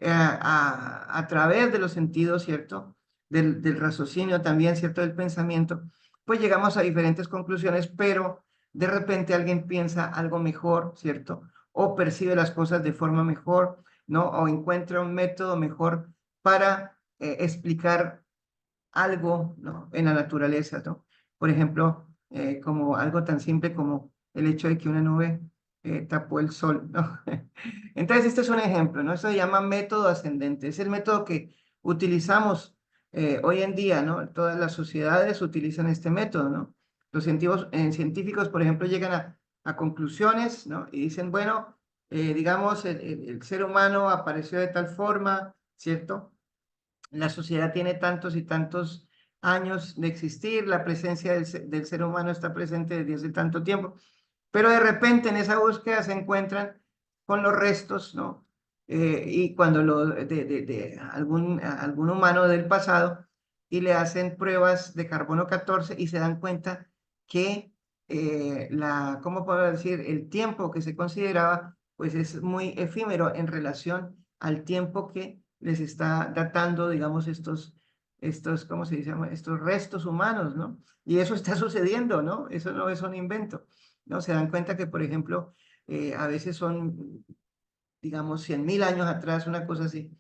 a través de los sentidos, ¿cierto? Del raciocinio también, ¿cierto? Del pensamiento, pues llegamos a diferentes conclusiones, pero de repente alguien piensa algo mejor, ¿cierto? O percibe las cosas de forma mejor, ¿no? O encuentra un método mejor para explicar algo, ¿no? En la naturaleza, ¿no? Por ejemplo, como algo tan simple como el hecho de que una nube tapó el sol, ¿no? Entonces, este es un ejemplo, ¿no? Eso se llama método ascendente. Es el método que utilizamos hoy en día, ¿no? Todas las sociedades utilizan este método, ¿no? Los científicos, por ejemplo, llegan a conclusiones, ¿no? Y dicen, bueno, digamos, el ser humano apareció de tal forma, ¿cierto? La sociedad tiene tantos y tantos años de existir, la presencia del ser humano está presente desde hace tanto tiempo, pero de repente en esa búsqueda se encuentran con los restos, ¿no? Y cuando de algún humano del pasado y le hacen pruebas de carbono 14 y se dan cuenta que ¿cómo puedo decir? El tiempo que se consideraba, pues es muy efímero en relación al tiempo que les está datando, digamos, ¿cómo se dice? Estos restos humanos, ¿no? Y eso está sucediendo, ¿no? Eso no es un invento, ¿no? Se dan cuenta que, por ejemplo, a veces son, digamos, 100.000 años atrás, una cosa así,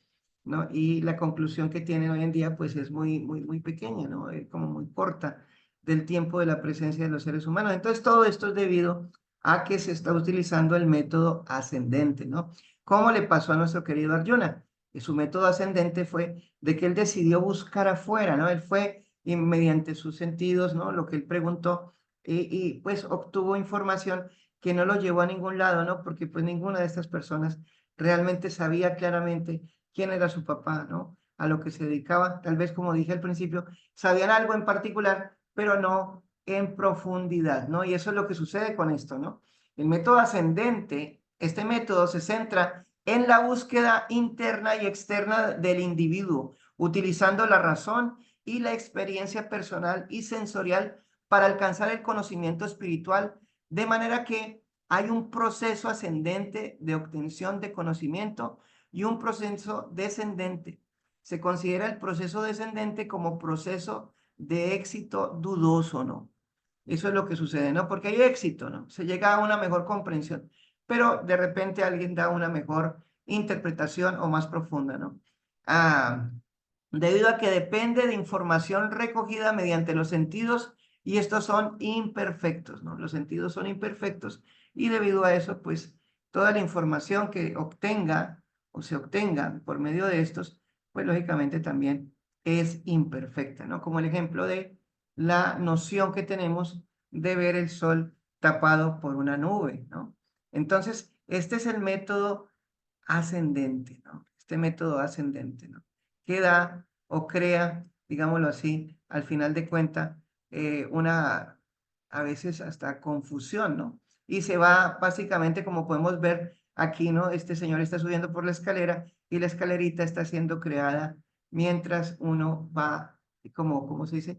¿no? Y la conclusión que tienen hoy en día, pues es muy pequeña, ¿no? Es como muy corta del tiempo de la presencia de los seres humanos. Entonces, todo esto es debido a que se está utilizando el método ascendente, ¿no? ¿Cómo le pasó a nuestro querido Arjuna? Que su método ascendente fue de que él decidió buscar afuera, ¿no? Él fue y mediante sus sentidos, ¿no? Lo que él preguntó y pues obtuvo información que no lo llevó a ningún lado, ¿no? Porque pues ninguna de estas personas realmente sabía claramente quién era su papá, ¿no? A lo que se dedicaba, tal vez como dije al principio, sabían algo en particular, pero no en profundidad, ¿no? Y eso es lo que sucede con esto, ¿no? El método ascendente, este método se centra en la búsqueda interna y externa del individuo, utilizando la razón y la experiencia personal y sensorial para alcanzar el conocimiento espiritual, de manera que hay un proceso ascendente de obtención de conocimiento y un proceso descendente. Se considera el proceso descendente como proceso de éxito dudoso, ¿no? Eso es lo que sucede, ¿no? Porque hay éxito, ¿no? Se llega a una mejor comprensión, pero de repente alguien da una mejor interpretación o más profunda, ¿no? Ah, debido a que depende de información recogida mediante los sentidos y estos son imperfectos, ¿no? Los sentidos son imperfectos y debido a eso, pues toda la información que obtenga o se obtenga por medio de estos, pues lógicamente también es imperfecta, ¿no? Como el ejemplo de la noción que tenemos de ver el sol tapado por una nube, ¿no? Entonces, este es el método ascendente, ¿no? Este método ascendente, ¿no? Que da o crea, digámoslo así, al final de cuentas, a veces hasta confusión, ¿no? Y se va básicamente, como podemos ver aquí, ¿no? Este señor está subiendo por la escalera y la escalerita está siendo creada mientras uno va, ¿cómo se dice?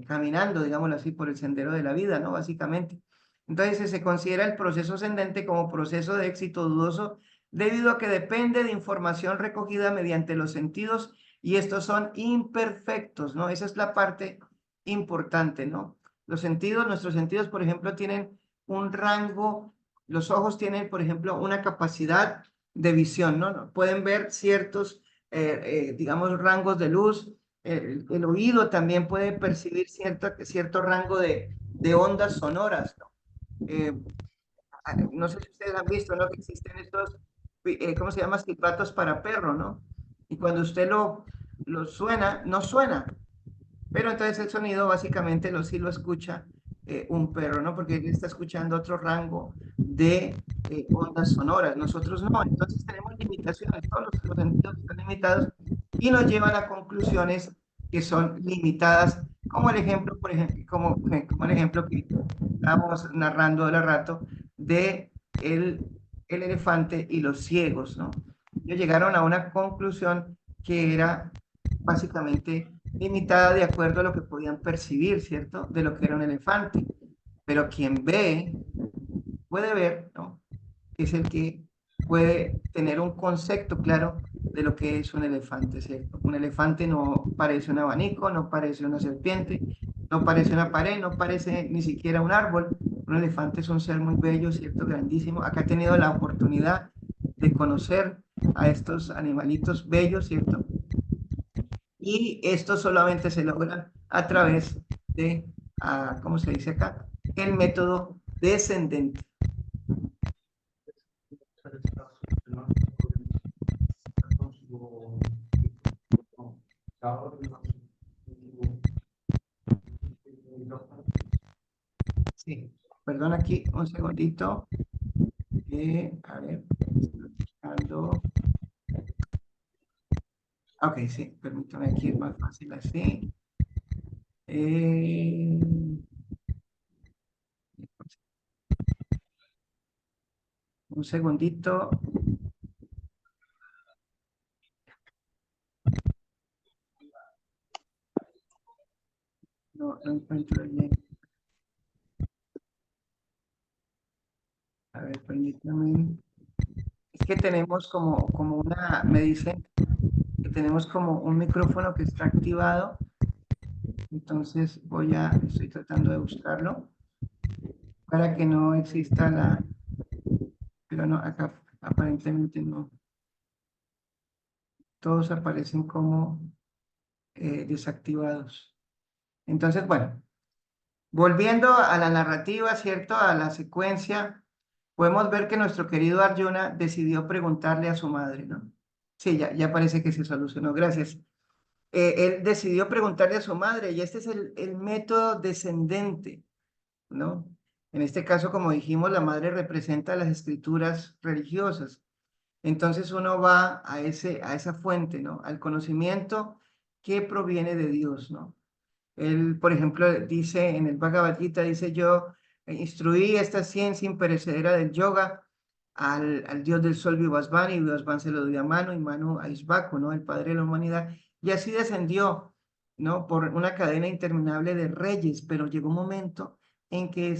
Caminando, digámoslo así, por el sendero de la vida, ¿no? Básicamente. Entonces se considera el proceso ascendente como proceso de éxito dudoso debido a que depende de información recogida mediante los sentidos y estos son imperfectos, ¿no? Esa es la parte importante, ¿no? Nuestros sentidos, por ejemplo, tienen un rango, los ojos tienen, por ejemplo, una capacidad de visión, ¿no? Pueden ver ciertos, digamos, rangos de luz, el oído también puede percibir cierto rango de ondas sonoras, ¿no? Eh, no sé si ustedes han visto, ¿no? Que existen estos, ¿cómo se llama? Silbatos para perro, ¿no? Y cuando usted lo suena, no suena, pero entonces el sonido básicamente sí lo escucha un perro, ¿no? Porque él está escuchando otro rango de ondas sonoras. Nosotros no, entonces tenemos limitaciones, todos los sentidos están limitados y nos llevan a conclusiones que son limitadas, como el ejemplo, por ejemplo, como el ejemplo que estábamos narrando hace rato de el elefante y los ciegos, ¿no? Ellos llegaron a una conclusión que era básicamente limitada de acuerdo a lo que podían percibir, ¿cierto? De lo que era un elefante. Pero quien ve, puede ver, ¿no? Es el que puede tener un concepto claro de lo que es un elefante, ¿cierto? Un elefante no parece un abanico, no parece una serpiente, no parece una pared, no parece ni siquiera un árbol. Un elefante es un ser muy bello, ¿cierto? Grandísimo. Acá he tenido la oportunidad de conocer a estos animalitos bellos, ¿cierto? Y esto solamente se logra a través de, ¿cómo se dice acá? El método descendente. Sí, perdón aquí un segundito. A ver, estoy buscando. Ok, sí, permítame aquí, es más fácil así. Eh, un segundito. No encuentro el link. A ver, permítame. Es que tenemos como una, me dicen que tenemos como un micrófono que está activado. Entonces estoy tratando de buscarlo para que no exista pero no, acá aparentemente no. Todos aparecen como desactivados. Entonces, bueno, volviendo a la narrativa, ¿cierto? A la secuencia, podemos ver que nuestro querido Arjuna decidió preguntarle a su madre, ¿no? Sí, ya parece que se solucionó, gracias. Él decidió preguntarle a su madre y este es el método descendente, ¿no? En este caso, como dijimos, la madre representa las escrituras religiosas. Entonces uno va a esa fuente, ¿no? Al conocimiento que proviene de Dios, ¿no? Él, por ejemplo, dice en el Bhagavad Gita, dice yo, instruí esta ciencia imperecedera del yoga al dios del sol Vivasvana, y Vivasvana se lo dio a Manu, y Manu a Isvaku, ¿no? El padre de la humanidad. Y así descendió, ¿no? Por una cadena interminable de reyes, pero llegó un momento en que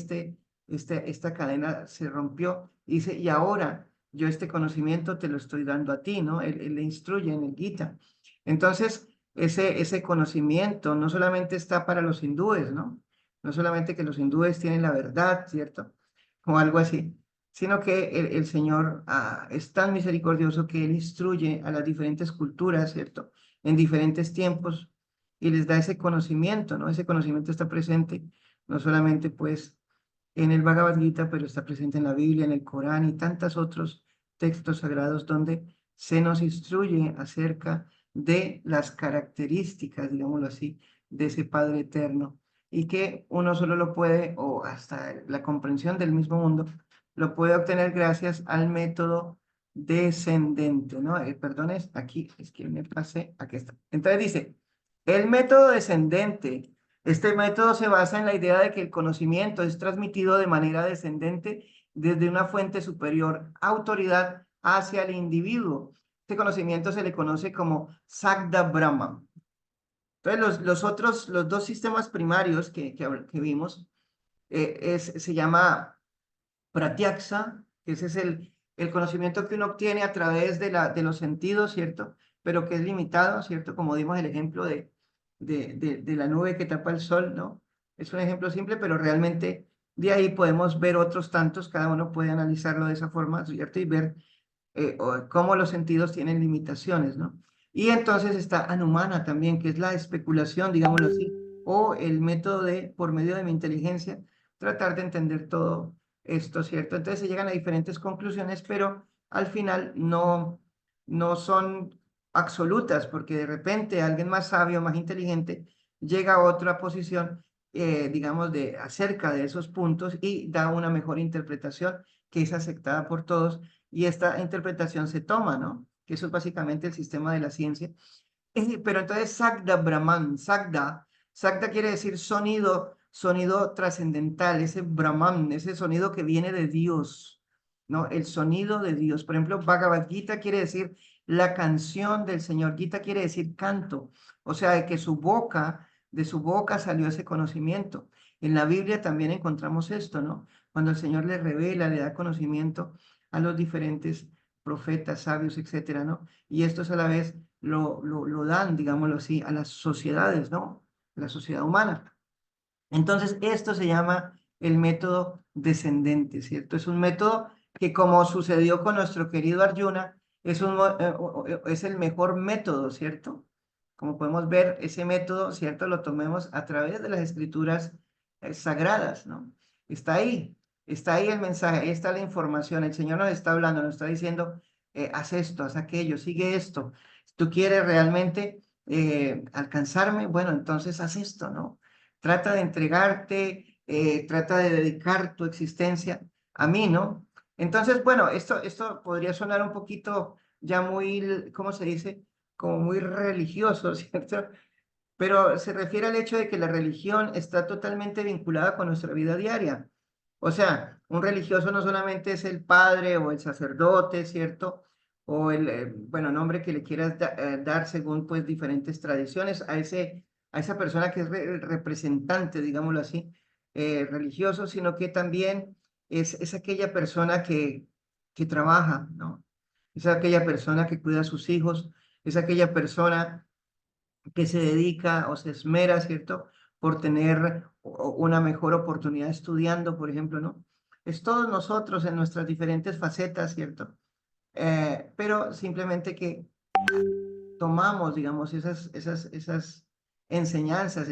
esta cadena se rompió. Dice, y ahora yo este conocimiento te lo estoy dando a ti, ¿no? Él le instruye en el Gita. Entonces, ese conocimiento no solamente está para los hindúes, ¿no? No solamente que los hindúes tienen la verdad, ¿cierto? O algo así, sino que el Señor es tan misericordioso que Él instruye a las diferentes culturas, ¿cierto? En diferentes tiempos y les da ese conocimiento, ¿no? Ese conocimiento está presente no solamente pues en el Bhagavad Gita, pero está presente en la Biblia, en el Corán y tantos otros textos sagrados donde se nos instruye acerca de las características, digámoslo así, de ese Padre eterno y que uno solo lo puede, o hasta la comprensión del mismo mundo, lo puede obtener gracias al método descendente, ¿no? Perdones, aquí es que me pasé, aquí está. Entonces dice, el método descendente. Este método se basa en la idea de que el conocimiento es transmitido de manera descendente desde una fuente superior, autoridad, hacia el individuo. Este conocimiento se le conoce como Sagda Brahma. Entonces, los dos sistemas primarios que vimos se llama Pratyaksa, que ese es el conocimiento que uno obtiene a través de los sentidos, ¿cierto? Pero que es limitado, ¿cierto? Como dimos el ejemplo de la nube que tapa el sol, ¿no? Es un ejemplo simple, pero realmente de ahí podemos ver otros tantos, cada uno puede analizarlo de esa forma, ¿cierto? Y ver cómo los sentidos tienen limitaciones, ¿no? Y entonces está Anumana también, que es la especulación, digámoslo así, o el método de, por medio de mi inteligencia, tratar de entender todo esto, ¿cierto? Entonces se llegan a diferentes conclusiones, pero al final no son absolutas, porque de repente alguien más sabio, más inteligente, llega a otra posición, digamos, acerca de esos puntos y da una mejor interpretación que es aceptada por todos y esta interpretación se toma, ¿no? Que eso es básicamente el sistema de la ciencia. Pero entonces Sagda Brahman, Sagda quiere decir sonido trascendental, ese Brahman, ese sonido que viene de Dios, ¿no? El sonido de Dios. Por ejemplo, Bhagavad Gita quiere decir la canción del Señor. Gita quiere decir canto, o sea, de su boca salió ese conocimiento. En la Biblia también encontramos esto, ¿no? Cuando el Señor le revela, le da conocimiento a los diferentes profetas, sabios, etcétera, ¿no? Y estos a la vez lo dan, digámoslo así, a las sociedades, ¿no? La sociedad humana. Entonces, esto se llama el método descendente, ¿cierto? Es un método que, como sucedió con nuestro querido Arjuna, es el mejor método, ¿cierto? Como podemos ver, ese método, ¿cierto? Lo tomemos a través de las escrituras sagradas, ¿no? Está ahí el mensaje, ahí está la información. El Señor nos está hablando, nos está diciendo, haz esto, haz aquello, sigue esto. Si tú quieres realmente alcanzarme, bueno, entonces haz esto, ¿no? Trata de entregarte, trata de dedicar tu existencia a mí, ¿no? Entonces, bueno, esto podría sonar un poquito ya muy, ¿cómo se dice? Como muy religioso, ¿cierto? Pero se refiere al hecho de que la religión está totalmente vinculada con nuestra vida diaria. O sea, un religioso no solamente es el padre o el sacerdote, ¿cierto? O el, bueno, nombre que le quieras dar según pues diferentes tradiciones a esa persona que es el representante, digámoslo así, religioso, sino que también es aquella persona que trabaja, ¿no? Es aquella persona que cuida a sus hijos, es aquella persona que se dedica o se esmera, ¿cierto? Por tener una mejor oportunidad estudiando, por ejemplo, ¿no? Es todos nosotros en nuestras diferentes facetas, ¿cierto? Pero simplemente que tomamos, digamos, esas enseñanzas,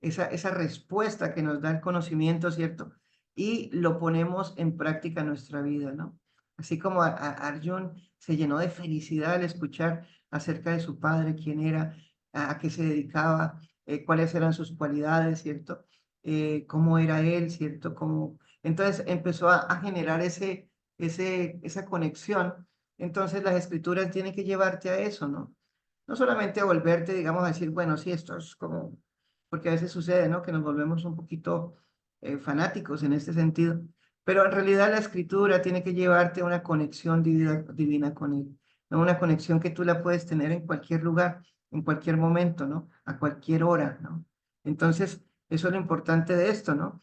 esa respuesta que nos da el conocimiento, ¿cierto? Y lo ponemos en práctica en nuestra vida, ¿no? Así como Arjun se llenó de felicidad al escuchar acerca de su padre, quién era, a qué se dedicaba, cuáles eran sus cualidades, ¿cierto? Cómo era él, ¿cierto? Entonces empezó a generar esa conexión. Entonces las escrituras tienen que llevarte a eso, ¿no? No solamente a volverte, digamos, a decir, bueno, sí, esto es como, porque a veces sucede, ¿no? Que nos volvemos un poquito fanáticos en este sentido, pero en realidad la escritura tiene que llevarte a una conexión divina con él, ¿no? Una conexión que tú la puedes tener en cualquier lugar, en cualquier momento, ¿no? A cualquier hora, ¿no? Entonces, eso es lo importante de esto, ¿no?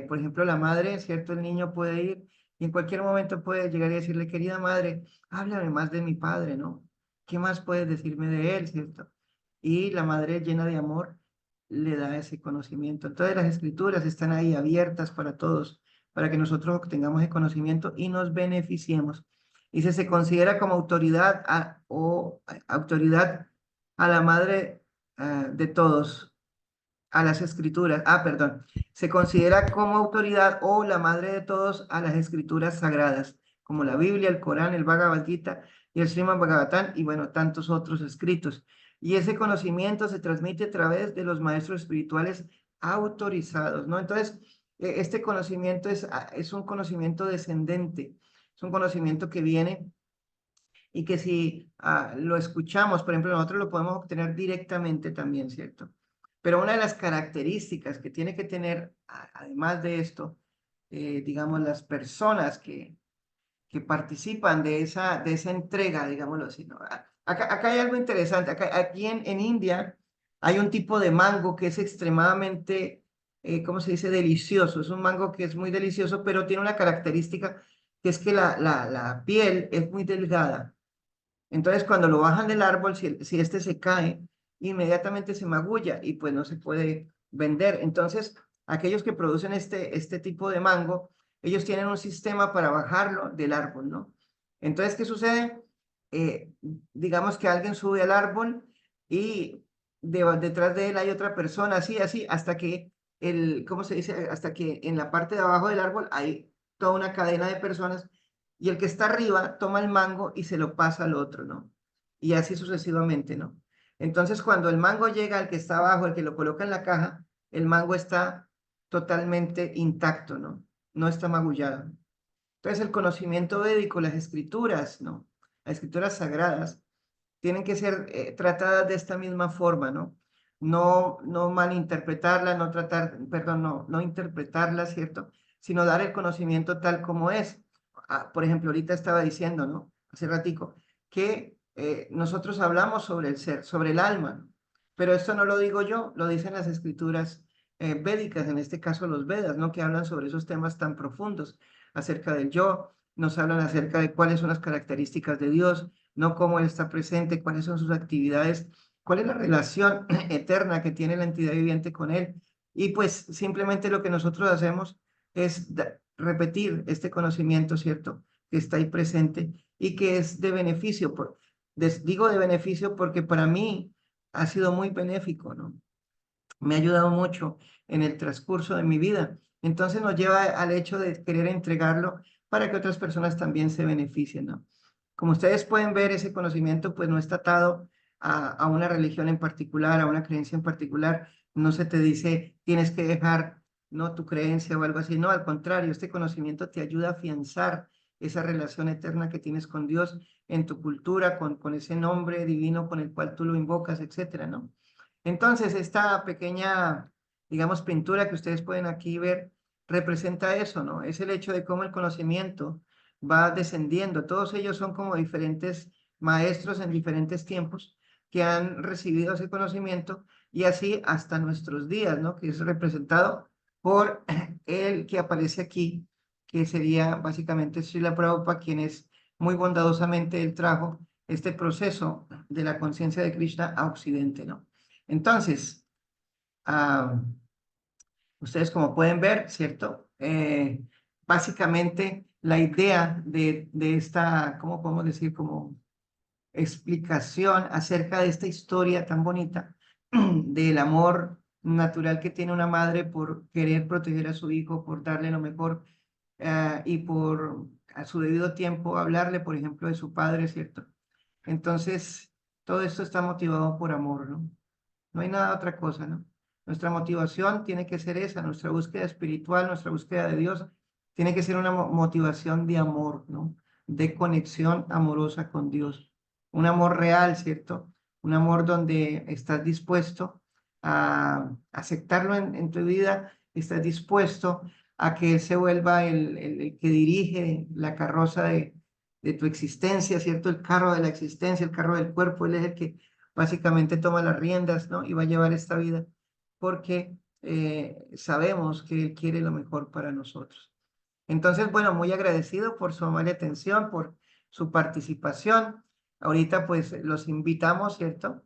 Por ejemplo, la madre, ¿cierto? El niño puede ir y en cualquier momento puede llegar y decirle, querida madre, háblame más de mi padre, ¿no? ¿Qué más puedes decirme de él, cierto? Y la madre llena de amor le da ese conocimiento. Entonces las escrituras están ahí abiertas para todos, para que nosotros tengamos el conocimiento y nos beneficiemos. Y si se considera como autoridad autoridad a la madre de todos, a las escrituras, perdón, se considera como autoridad o la madre de todos a las escrituras sagradas, como la Biblia, el Corán, el Bhagavad Gita y el Srimad Bhagavatam y bueno, tantos otros escritos. Y ese conocimiento se transmite a través de los maestros espirituales autorizados, ¿no? Entonces, este conocimiento es un conocimiento descendente, es un conocimiento que viene y que si lo escuchamos, por ejemplo, nosotros lo podemos obtener directamente también, ¿cierto? Pero una de las características que tiene que tener, además de esto, digamos, las personas que participan de esa entrega, digámoslo así, ¿no? Acá hay algo interesante. Aquí en India hay un tipo de mango que es extremadamente, ¿cómo se dice? Delicioso. Es un mango que es muy delicioso, pero tiene una característica que es que la piel es muy delgada. Entonces, cuando lo bajan del árbol, si este se cae, inmediatamente se magulla y pues no se puede vender. Entonces, aquellos que producen este tipo de mango, ellos tienen un sistema para bajarlo del árbol, ¿no? Entonces, ¿qué sucede? Digamos que alguien sube al árbol y detrás de él hay otra persona, así, hasta que ¿cómo se dice? Hasta que en la parte de abajo del árbol hay toda una cadena de personas y el que está arriba toma el mango y se lo pasa al otro, ¿no? Y así sucesivamente, ¿no? Entonces, cuando el mango llega al que está abajo, el que lo coloca en la caja, el mango está totalmente intacto, ¿no? No está magullado. Entonces, el conocimiento védico, las escrituras, ¿no? Las escrituras sagradas tienen que ser tratadas de esta misma forma, ¿no? No malinterpretarlas, no interpretarlas, ¿cierto? Sino dar el conocimiento tal como es. Por ejemplo, ahorita estaba diciendo, ¿no? Hace ratico, que nosotros hablamos sobre el ser, sobre el alma, ¿no? Pero esto no lo digo yo, lo dicen las escrituras védicas, en este caso los Vedas, ¿no? Que hablan sobre esos temas tan profundos acerca del yo, nos hablan acerca de cuáles son las características de Dios, no cómo Él está presente, cuáles son sus actividades, cuál es la relación eterna que tiene la entidad viviente con Él. Y pues simplemente lo que nosotros hacemos es repetir este conocimiento, ¿cierto? Que está ahí presente y que es de beneficio. Digo de beneficio porque para mí ha sido muy benéfico, ¿no? Me ha ayudado mucho en el transcurso de mi vida. Entonces nos lleva al hecho de querer entregarlo para que otras personas también se beneficien, ¿no? Como ustedes pueden ver, ese conocimiento pues no está atado a una religión en particular, a una creencia en particular. No se te dice tienes que dejar, no, tu creencia o algo así. No, al contrario, este conocimiento te ayuda a afianzar esa relación eterna que tienes con Dios en tu cultura, con ese nombre divino con el cual tú lo invocas, etcétera, ¿no? Entonces, esta pequeña, digamos, pintura que ustedes pueden aquí ver, representa eso, ¿no? Es el hecho de cómo el conocimiento va descendiendo. Todos ellos son como diferentes maestros en diferentes tiempos que han recibido ese conocimiento y así hasta nuestros días, ¿no? Que es representado por el que aparece aquí, que sería básicamente Srila Prabhupada, quien es muy bondadosamente, él trajo este proceso de la conciencia de Krishna a Occidente, ¿no? Entonces, ah, ustedes como pueden ver, ¿cierto? Básicamente la idea de esta, ¿cómo podemos decir? Como explicación acerca de esta historia tan bonita del amor natural que tiene una madre por querer proteger a su hijo, por darle lo mejor y por a su debido tiempo hablarle, por ejemplo, de su padre, ¿cierto? Entonces, todo esto está motivado por amor, ¿no? No hay nada otra cosa, ¿no? Nuestra motivación tiene que ser esa, nuestra búsqueda espiritual, nuestra búsqueda de Dios, tiene que ser una motivación de amor, ¿no? De conexión amorosa con Dios. Un amor real, ¿cierto? Un amor donde estás dispuesto a aceptarlo en tu vida, estás dispuesto a que Él se vuelva el que dirige la carroza de tu existencia, ¿cierto? El carro de la existencia, el carro del cuerpo, Él es el que básicamente toma las riendas, ¿no? Y va a llevar esta vida porque sabemos que Él quiere lo mejor para nosotros. Entonces, bueno, muy agradecido por su amable atención, por su participación. Ahorita pues los invitamos, ¿cierto?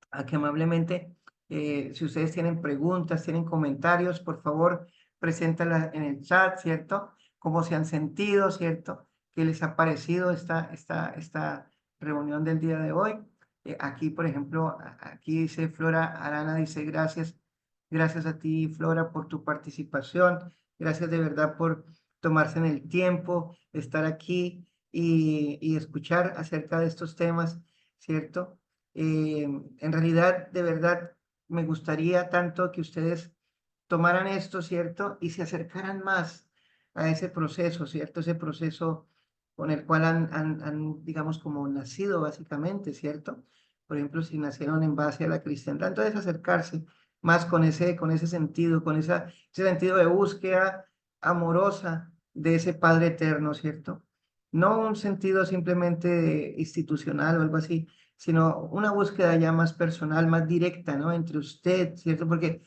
A que amablemente, si ustedes tienen preguntas, tienen comentarios, por favor, preséntalas en el chat, ¿cierto? ¿Cómo se han sentido, ¿cierto? ¿Qué les ha parecido esta reunión del día de hoy? Aquí, por ejemplo, aquí dice Flora Arana, dice gracias, gracias a ti, Flora, por tu participación, gracias de verdad por tomarse en el tiempo, estar aquí y escuchar acerca de estos temas, ¿cierto? En realidad, de verdad, me gustaría tanto que ustedes tomaran esto, ¿cierto? Y se acercaran más a ese proceso, ¿cierto? Ese proceso con el cual digamos, como nacido básicamente, ¿cierto? Por ejemplo, si nacieron en base a la cristiandad, entonces acercarse más con ese sentido, ese sentido de búsqueda amorosa de ese Padre eterno, ¿cierto? No un sentido simplemente institucional o algo así, sino una búsqueda ya más personal, más directa, ¿no? Entre usted, ¿cierto? Porque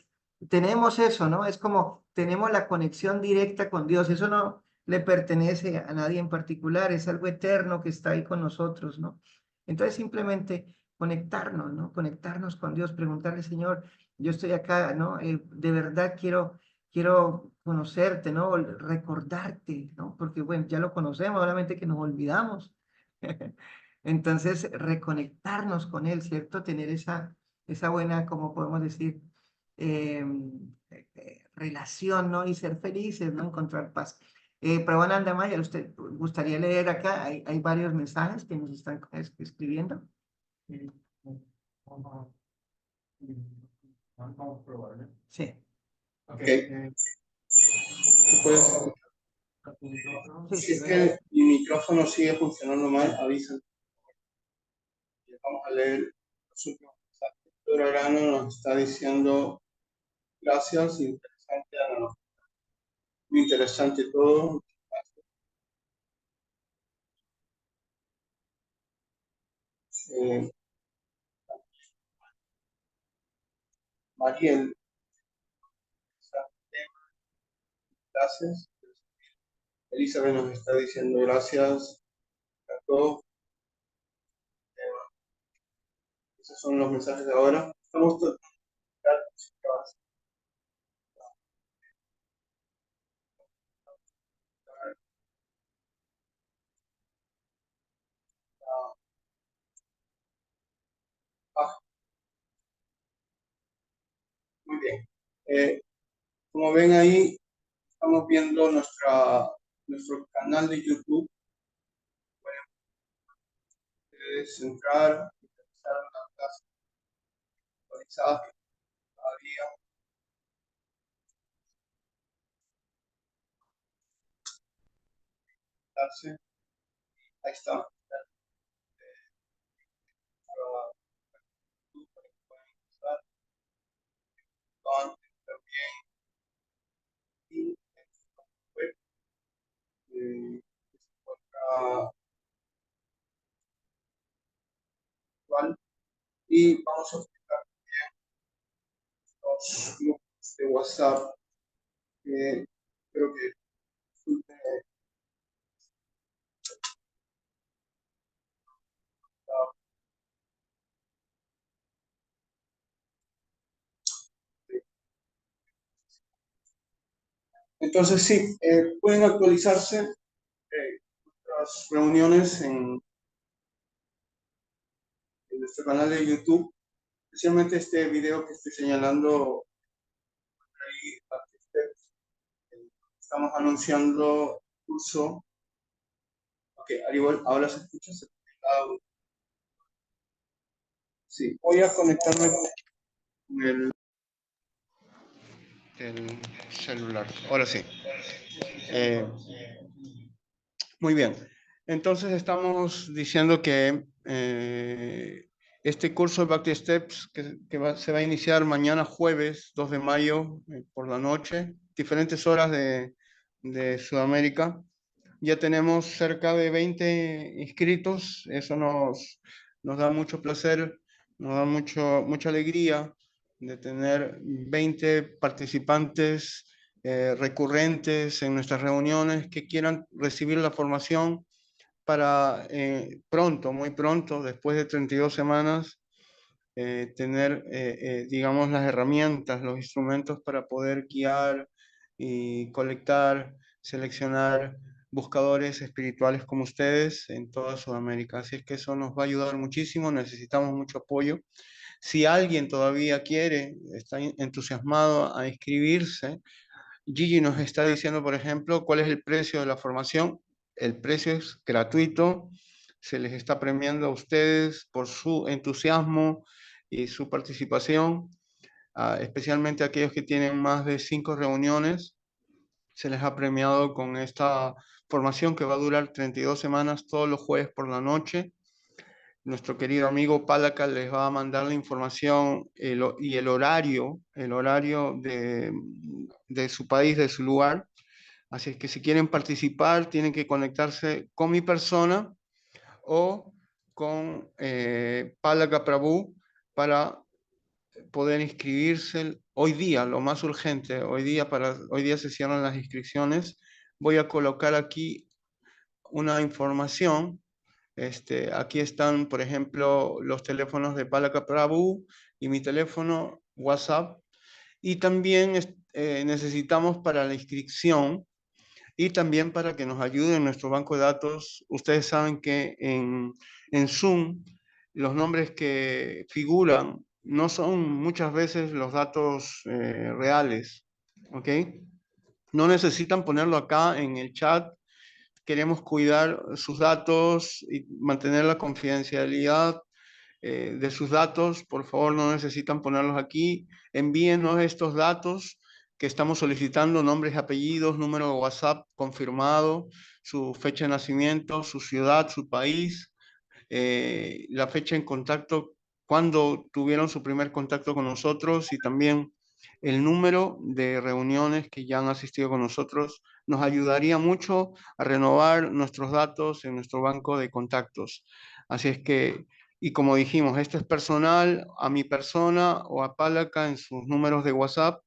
tenemos eso, ¿no? Es como tenemos la conexión directa con Dios, eso no le pertenece a nadie en particular, es algo eterno que está ahí con nosotros, ¿no? Entonces simplemente conectarnos, ¿no? Conectarnos con Dios, preguntarle, Señor, yo estoy acá, ¿no? De verdad quiero conocerte, ¿no? Recordarte, ¿no? Porque, bueno, ya lo conocemos, solamente que nos olvidamos. Entonces, reconectarnos con Él, ¿cierto? Tener esa buena, como podemos decir, relación, ¿no? Y ser felices, ¿no? Encontrar paz. Prabhananda Maya, ¿usted gustaría leer acá? Hay varios mensajes que nos están escribiendo. Sí. Ok. ¿Tú puedes escuchar? Sí, Si sí, es que mi micrófono sigue funcionando mal, avísame. Vamos a leer los últimos mensajes. Doctor Arano nos está diciendo gracias, interesante, Ana. Muy interesante todo. Eh, Mariel, gracias. Elizabeth nos está diciendo gracias a todos. Esos son los mensajes de ahora. Estamos tratando de dar ah, muy bien. Como ven ahí, estamos viendo nuestro canal de YouTube. Puedes entrar y revisar las clases actualizadas que todavía darse. Ahí está. Y web, actual. Y vamos a explicar los grupos de WhatsApp. Creo que entonces sí, pueden actualizarse nuestras reuniones en nuestro canal de YouTube, especialmente este video que estoy señalando ahí. Estamos anunciando el curso. Ok, al igual, ahora se escucha. Sí, voy a conectarme con el celular. Ahora sí. Muy bien. Entonces estamos diciendo que este curso de Back to Steps se va a iniciar mañana jueves 2 de mayo por la noche, diferentes horas de Sudamérica. Ya tenemos cerca de 20 inscritos. Eso nos da mucho placer, nos da mucha alegría de tener 20 participantes recurrentes en nuestras reuniones que quieran recibir la formación para pronto, muy pronto, después de 32 semanas, tener, digamos, las herramientas, los instrumentos para poder guiar y colectar, seleccionar buscadores espirituales como ustedes en toda Sudamérica. Así es que eso nos va a ayudar muchísimo, necesitamos mucho apoyo. Si alguien todavía quiere, está entusiasmado a inscribirse, Gigi nos está diciendo, por ejemplo, cuál es el precio de la formación. El precio es gratuito, se les está premiando a ustedes por su entusiasmo y su participación, especialmente a aquellos que tienen más de 5 reuniones. Se les ha premiado con esta formación que va a durar 32 semanas todos los jueves por la noche. Nuestro querido amigo Pálaca les va a mandar la información y el horario de su país, de su lugar. Así es que si quieren participar, tienen que conectarse con mi persona o con Pálaca Prabhu para poder inscribirse hoy día, lo más urgente. Hoy día se cierran las inscripciones. Voy a colocar aquí una información. Aquí están, por ejemplo, los teléfonos de Palaka Prabhu y mi teléfono WhatsApp. Y también necesitamos para la inscripción y también para que nos ayude en nuestro banco de datos. Ustedes saben que en Zoom los nombres que figuran no son muchas veces los datos reales, ¿ok? No necesitan ponerlo acá en el chat. Queremos cuidar sus datos y mantener la confidencialidad de sus datos. Por favor, no necesitan ponerlos aquí. Envíenos estos datos que estamos solicitando: nombres, apellidos, número de WhatsApp confirmado, su fecha de nacimiento, su ciudad, su país, la fecha en contacto, cuando tuvieron su primer contacto con nosotros, y también el número de reuniones que ya han asistido con nosotros. Nos ayudaría mucho a renovar nuestros datos en nuestro banco de contactos. Así es que, y como dijimos, esto es personal, a mi persona o a Pálaca en sus números de WhatsApp,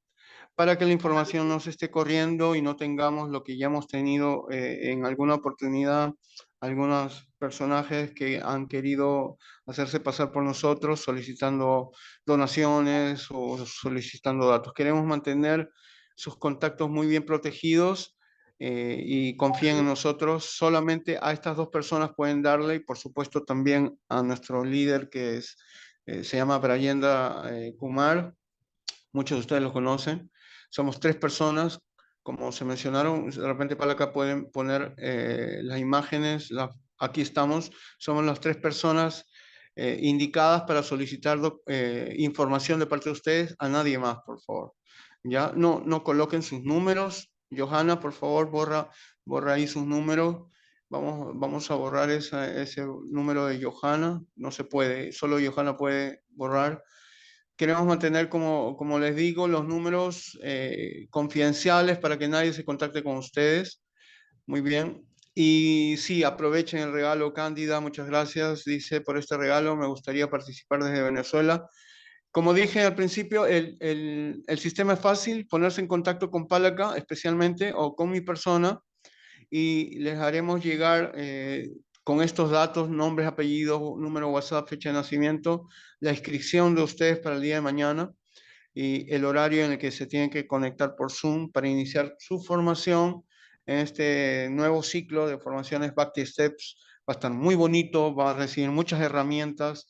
para que la información no se esté corriendo y no tengamos lo que ya hemos tenido en alguna oportunidad, algunos personajes que han querido hacerse pasar por nosotros solicitando donaciones o solicitando datos. Queremos mantener sus contactos muy bien protegidos y confíen en nosotros. Solamente a estas dos personas pueden darle y por supuesto también a nuestro líder que es, se llama Brayenda Kumar. Muchos de ustedes lo conocen. Somos 3 personas, como se mencionaron, de repente para acá pueden poner las imágenes, aquí estamos, somos las 3 personas indicadas para solicitar información de parte de ustedes, a nadie más, por favor. ¿Ya? No coloquen sus números. Johanna, por favor, borra ahí sus números. Vamos a borrar ese número de Johanna. No se puede, solo Johanna puede borrar. Queremos mantener, como les digo, los números confidenciales para que nadie se contacte con ustedes. Muy bien. Y sí, aprovechen el regalo, Cándida. Muchas gracias, dice, por este regalo. Me gustaría participar desde Venezuela. Como dije al principio, el sistema es fácil, ponerse en contacto con Pálaca especialmente o con mi persona y les haremos llegar con estos datos, nombres, apellidos, número WhatsApp, fecha de nacimiento, la inscripción de ustedes para el día de mañana y el horario en el que se tienen que conectar por Zoom para iniciar su formación en este nuevo ciclo de formaciones Back to Steps. Va a estar muy bonito, va a recibir muchas herramientas.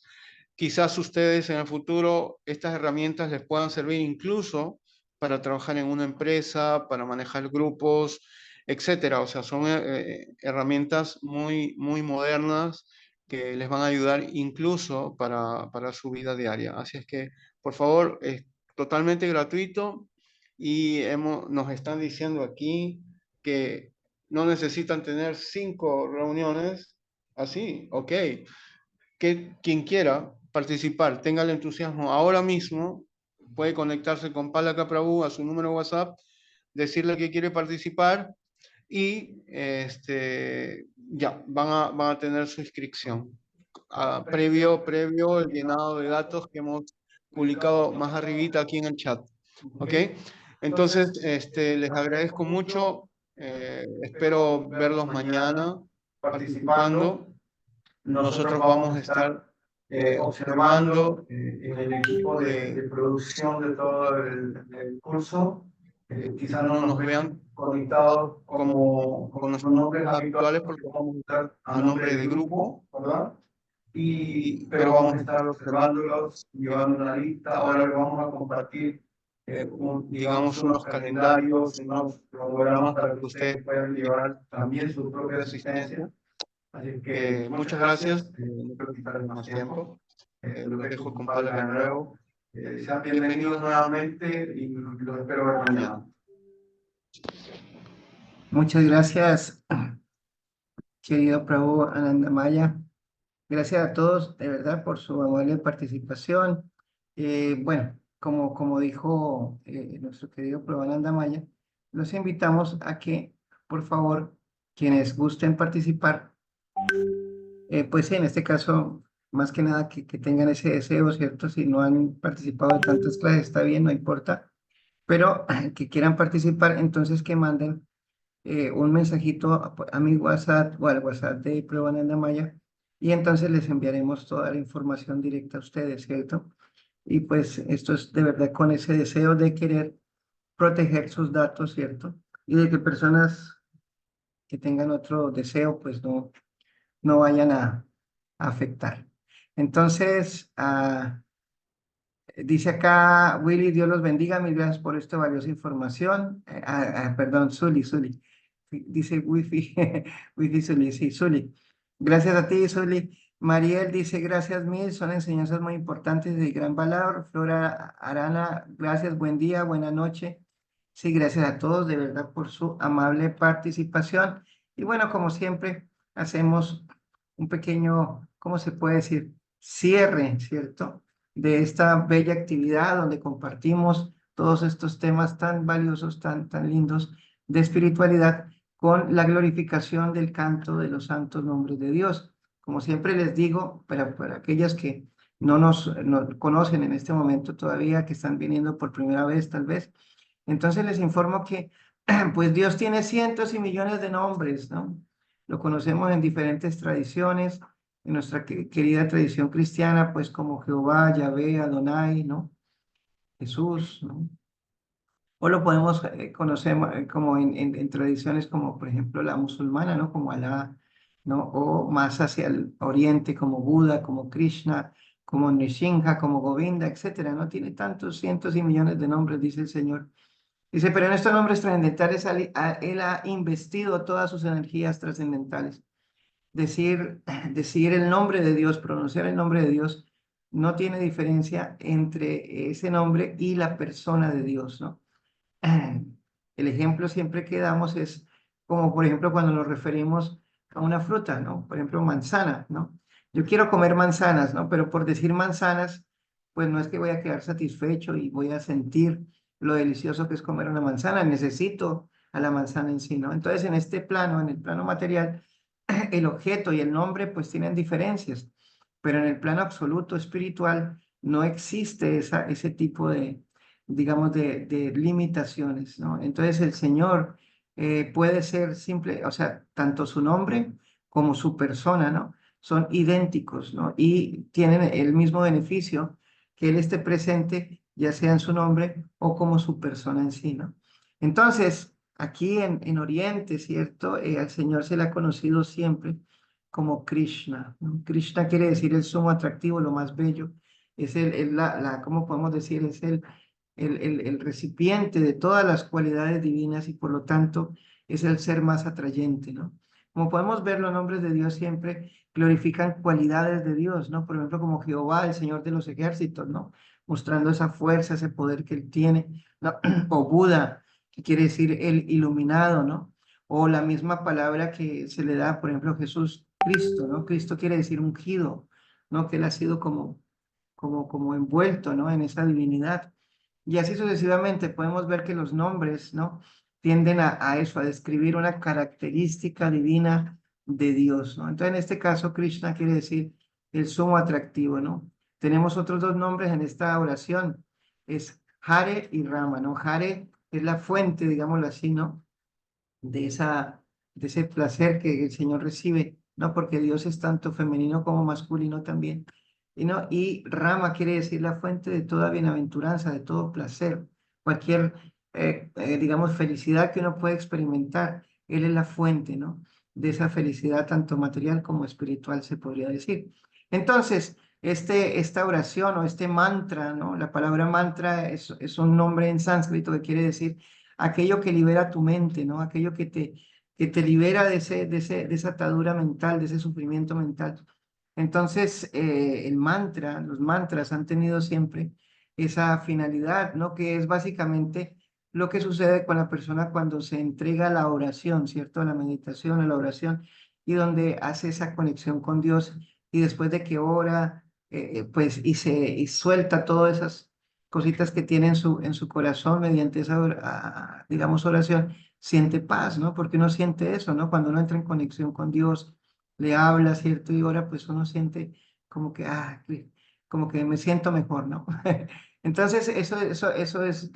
Quizás ustedes en el futuro estas herramientas les puedan servir incluso para trabajar en una empresa, para manejar grupos, etcétera. O sea, son herramientas muy modernas que les van a ayudar incluso para su vida diaria. Así es que, por favor, es totalmente gratuito y nos están diciendo aquí que no necesitan tener 5 reuniones. Así, ok. Que quien quiera participar, tenga el entusiasmo ahora mismo, puede conectarse con Palaka Prabhu a su número de WhatsApp, decirle que quiere participar y ya van a tener su inscripción. Previo el llenado de datos que hemos publicado más arribita aquí en el chat. ¿Ok? Entonces, les agradezco mucho. Espero verlos mañana participando. Nosotros vamos a estar observando en el equipo de producción de todo el curso. Quizás no nos vean conectados como con nuestros nombres habituales porque vamos a estar a nombre de grupo, ¿verdad? Pero vamos a estar observándolos, llevando una lista. Ahora les vamos a compartir, digamos, unos calendarios, unos programas para que ustedes puedan llevar también su propia asistencia. Así que muchas gracias, no quiero quitarles más tiempo, los dejo con Pablo de nuevo. Sean bienvenidos nuevamente y los espero ver mañana. Muchas gracias, querido Prabhu Anandamaya. Gracias a todos, de verdad, por su amable participación. Bueno, como dijo nuestro querido Prabhu Anandamaya, los invitamos a que, por favor, quienes gusten participar, pues sí, en este caso, más que nada que tengan ese deseo, ¿cierto? Si no han participado de tantas clases, está bien, no importa, pero que quieran participar, entonces que manden un mensajito a mi WhatsApp o al WhatsApp de Prabhu Maya y entonces les enviaremos toda la información directa a ustedes, ¿cierto? Y pues esto es de verdad con ese deseo de querer proteger sus datos, ¿cierto? Y de que personas que tengan otro deseo, pues no vayan a afectar. Entonces, dice acá Willy, Dios los bendiga, mil gracias por esta valiosa información. Perdón, Zuli. Dice Wifi, Wifi Zuli, sí, Zuli. Gracias a ti, Zuli. Mariel dice, gracias mil, son enseñanzas muy importantes de gran valor. Flora Arana, gracias, buen día, buena noche. Sí, gracias a todos, de verdad, por su amable participación. Y bueno, como siempre, hacemos un pequeño, ¿cómo se puede decir? Cierre, ¿cierto? De esta bella actividad donde compartimos todos estos temas tan valiosos, tan lindos de espiritualidad con la glorificación del canto de los santos nombres de Dios. Como siempre les digo, para aquellas que no nos conocen en este momento todavía, que están viniendo por primera vez tal vez, Entonces les informo que pues Dios tiene cientos y millones de nombres, ¿no? Lo conocemos en diferentes tradiciones, en nuestra querida tradición cristiana, pues como Jehová, Yahvé, Adonai, ¿no? Jesús, ¿no? O lo podemos conocer como en tradiciones como, por ejemplo, la musulmana, ¿no? Como Alá, ¿no? O más hacia el oriente, como Buda, como Krishna, como Nrsimha, como Govinda, etcétera, ¿no? Tiene tantos cientos y millones de nombres, dice el Señor. Dice, pero en estos nombres trascendentales Él ha investido todas sus energías trascendentales. Decir el nombre de Dios, pronunciar el nombre de Dios, no tiene diferencia entre ese nombre y la persona de Dios, ¿no? El ejemplo siempre que damos es como, por ejemplo, cuando nos referimos a una fruta, ¿no? Por ejemplo, manzana, ¿no? Yo quiero comer manzanas, ¿no? Pero por decir manzanas, pues no es que voy a quedar satisfecho y voy a sentir lo delicioso que es comer una manzana. Necesito a la manzana en sí, ¿no? Entonces, en este plano, en el plano material, el objeto y el nombre, pues tienen diferencias, pero en el plano absoluto espiritual no existe ese tipo de digamos, de limitaciones, ¿no? Entonces el Señor puede ser simple, o sea, tanto su nombre como su persona, ¿no? Son idénticos, ¿no? Y tienen el mismo beneficio que Él esté presente, ya sea en su nombre o como su persona en sí, ¿no? Entonces, aquí en Oriente, ¿cierto? Al Señor se le ha conocido siempre como Krishna, ¿no? Krishna quiere decir el sumo atractivo, lo más bello. Es ¿cómo podemos decir? Es el recipiente de todas las cualidades divinas y por lo tanto es el ser más atrayente, ¿no? Como podemos ver, los nombres de Dios siempre glorifican cualidades de Dios, ¿no? Por ejemplo, como Jehová, el Señor de los ejércitos, ¿no? Mostrando esa fuerza, ese poder que Él tiene, ¿no? O Buda, que quiere decir el iluminado, ¿no? O la misma palabra que se le da, por ejemplo, a Jesús, Cristo, ¿no? Cristo quiere decir ungido, ¿no? Que Él ha sido como envuelto, ¿no? En esa divinidad. Y así sucesivamente podemos ver que los nombres, ¿no? Tienden a eso, a describir una característica divina de Dios, ¿no? Entonces, en este caso, Krishna quiere decir el sumo atractivo, ¿no? Tenemos otros dos nombres en esta oración, es Hare y Rama, ¿no? Hare es la fuente, digámoslo así, ¿no? De ese placer que el Señor recibe, ¿no? Porque Dios es tanto femenino como masculino también. Y Rama quiere decir la fuente de toda bienaventuranza, de todo placer, cualquier, digamos, felicidad que uno puede experimentar. Él es la fuente, ¿no? De esa felicidad tanto material como espiritual, se podría decir. Entonces, esta oración o este mantra, ¿no? La palabra mantra es un nombre en sánscrito que quiere decir aquello que libera tu mente, ¿no? Aquello que te libera de esa atadura mental, de ese sufrimiento mental. Entonces, los mantras han tenido siempre esa finalidad, ¿no? Que es básicamente lo que sucede con la persona cuando se entrega a la oración, ¿cierto? A la meditación, a la oración, y donde hace esa conexión con Dios, y después de que ora, pues, y suelta todas esas cositas que tiene en su corazón mediante esa, digamos, oración, siente paz, ¿no? Porque uno siente eso, ¿no? Cuando uno entra en conexión con Dios, le habla, ¿cierto? Y ahora pues uno siente como que, como que me siento mejor, ¿no? Entonces, eso es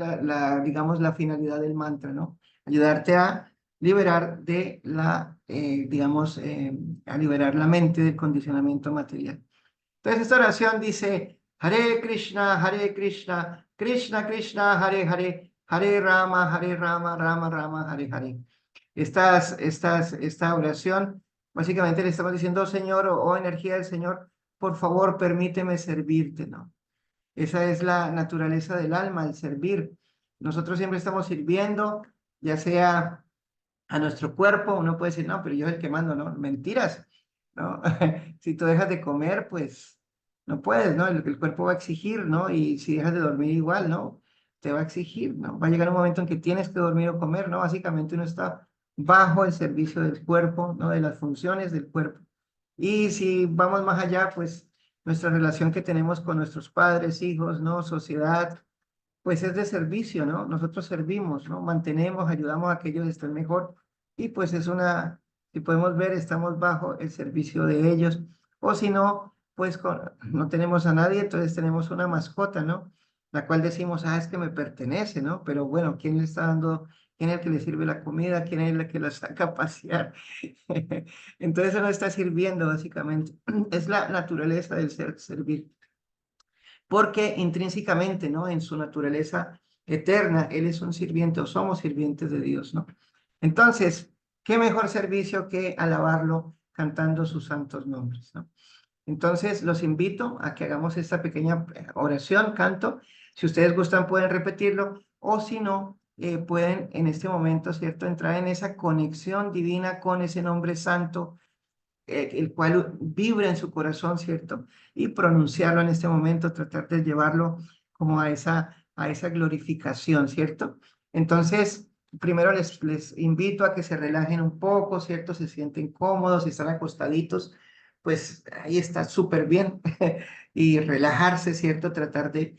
digamos, la finalidad del mantra, ¿no? Ayudarte a liberar digamos, a liberar la mente del condicionamiento material. Entonces, esta oración dice, Hare Krishna, Krishna Krishna, Hare Hare, Hare Rama, Rama Rama, Hare Hare. Esta oración, básicamente le estamos diciendo, Señor, o energía del Señor, por favor, permíteme servirte, ¿no? Esa es la naturaleza del alma, el servir. Nosotros siempre estamos sirviendo, ya sea a nuestro cuerpo, uno puede decir, no, pero yo es el que mando, ¿no? Mentiras, ¿no? Si tú dejas de comer, pues no puedes, ¿no? El cuerpo va a exigir, ¿no? Y si dejas de dormir igual, ¿no? Te va a exigir, ¿no? Va a llegar un momento en que tienes que dormir o comer, ¿no? Básicamente uno está bajo el servicio del cuerpo, ¿no? De las funciones del cuerpo. Y si vamos más allá, pues nuestra relación que tenemos con nuestros padres, hijos, ¿no? Sociedad, pues es de servicio, ¿no? Nosotros servimos, ¿no? Mantenemos, ayudamos a que ellos estén mejor y pues si podemos ver, estamos bajo el servicio de ellos. O si no, pues no tenemos a nadie, entonces tenemos una mascota, ¿no? la cual decimos, ah, es que me pertenece, ¿no? Pero bueno, ¿quién le está dando, quién es el que le sirve la comida, quién es el que lo saca a pasear? Entonces eso no está sirviendo, básicamente. Es la naturaleza del ser servir, porque intrínsecamente, ¿no? En su naturaleza eterna, Él es un sirviente o somos sirvientes de Dios, ¿no? Entonces, ¿qué mejor servicio que alabarlo cantando sus santos nombres, ¿no? Entonces, los invito a que hagamos esta pequeña oración, canto. Si ustedes gustan, pueden repetirlo, o si no, pueden en este momento, ¿cierto?, entrar en esa conexión divina con ese nombre santo, el cual vibra en su corazón, ¿cierto? Y pronunciarlo en este momento, tratar de llevarlo como a esa glorificación, ¿cierto? Entonces, primero les invito a que se relajen un poco, ¿cierto? Se sienten cómodos, si están acostaditos, pues ahí está súper bien. Y relajarse, ¿cierto? Tratar de,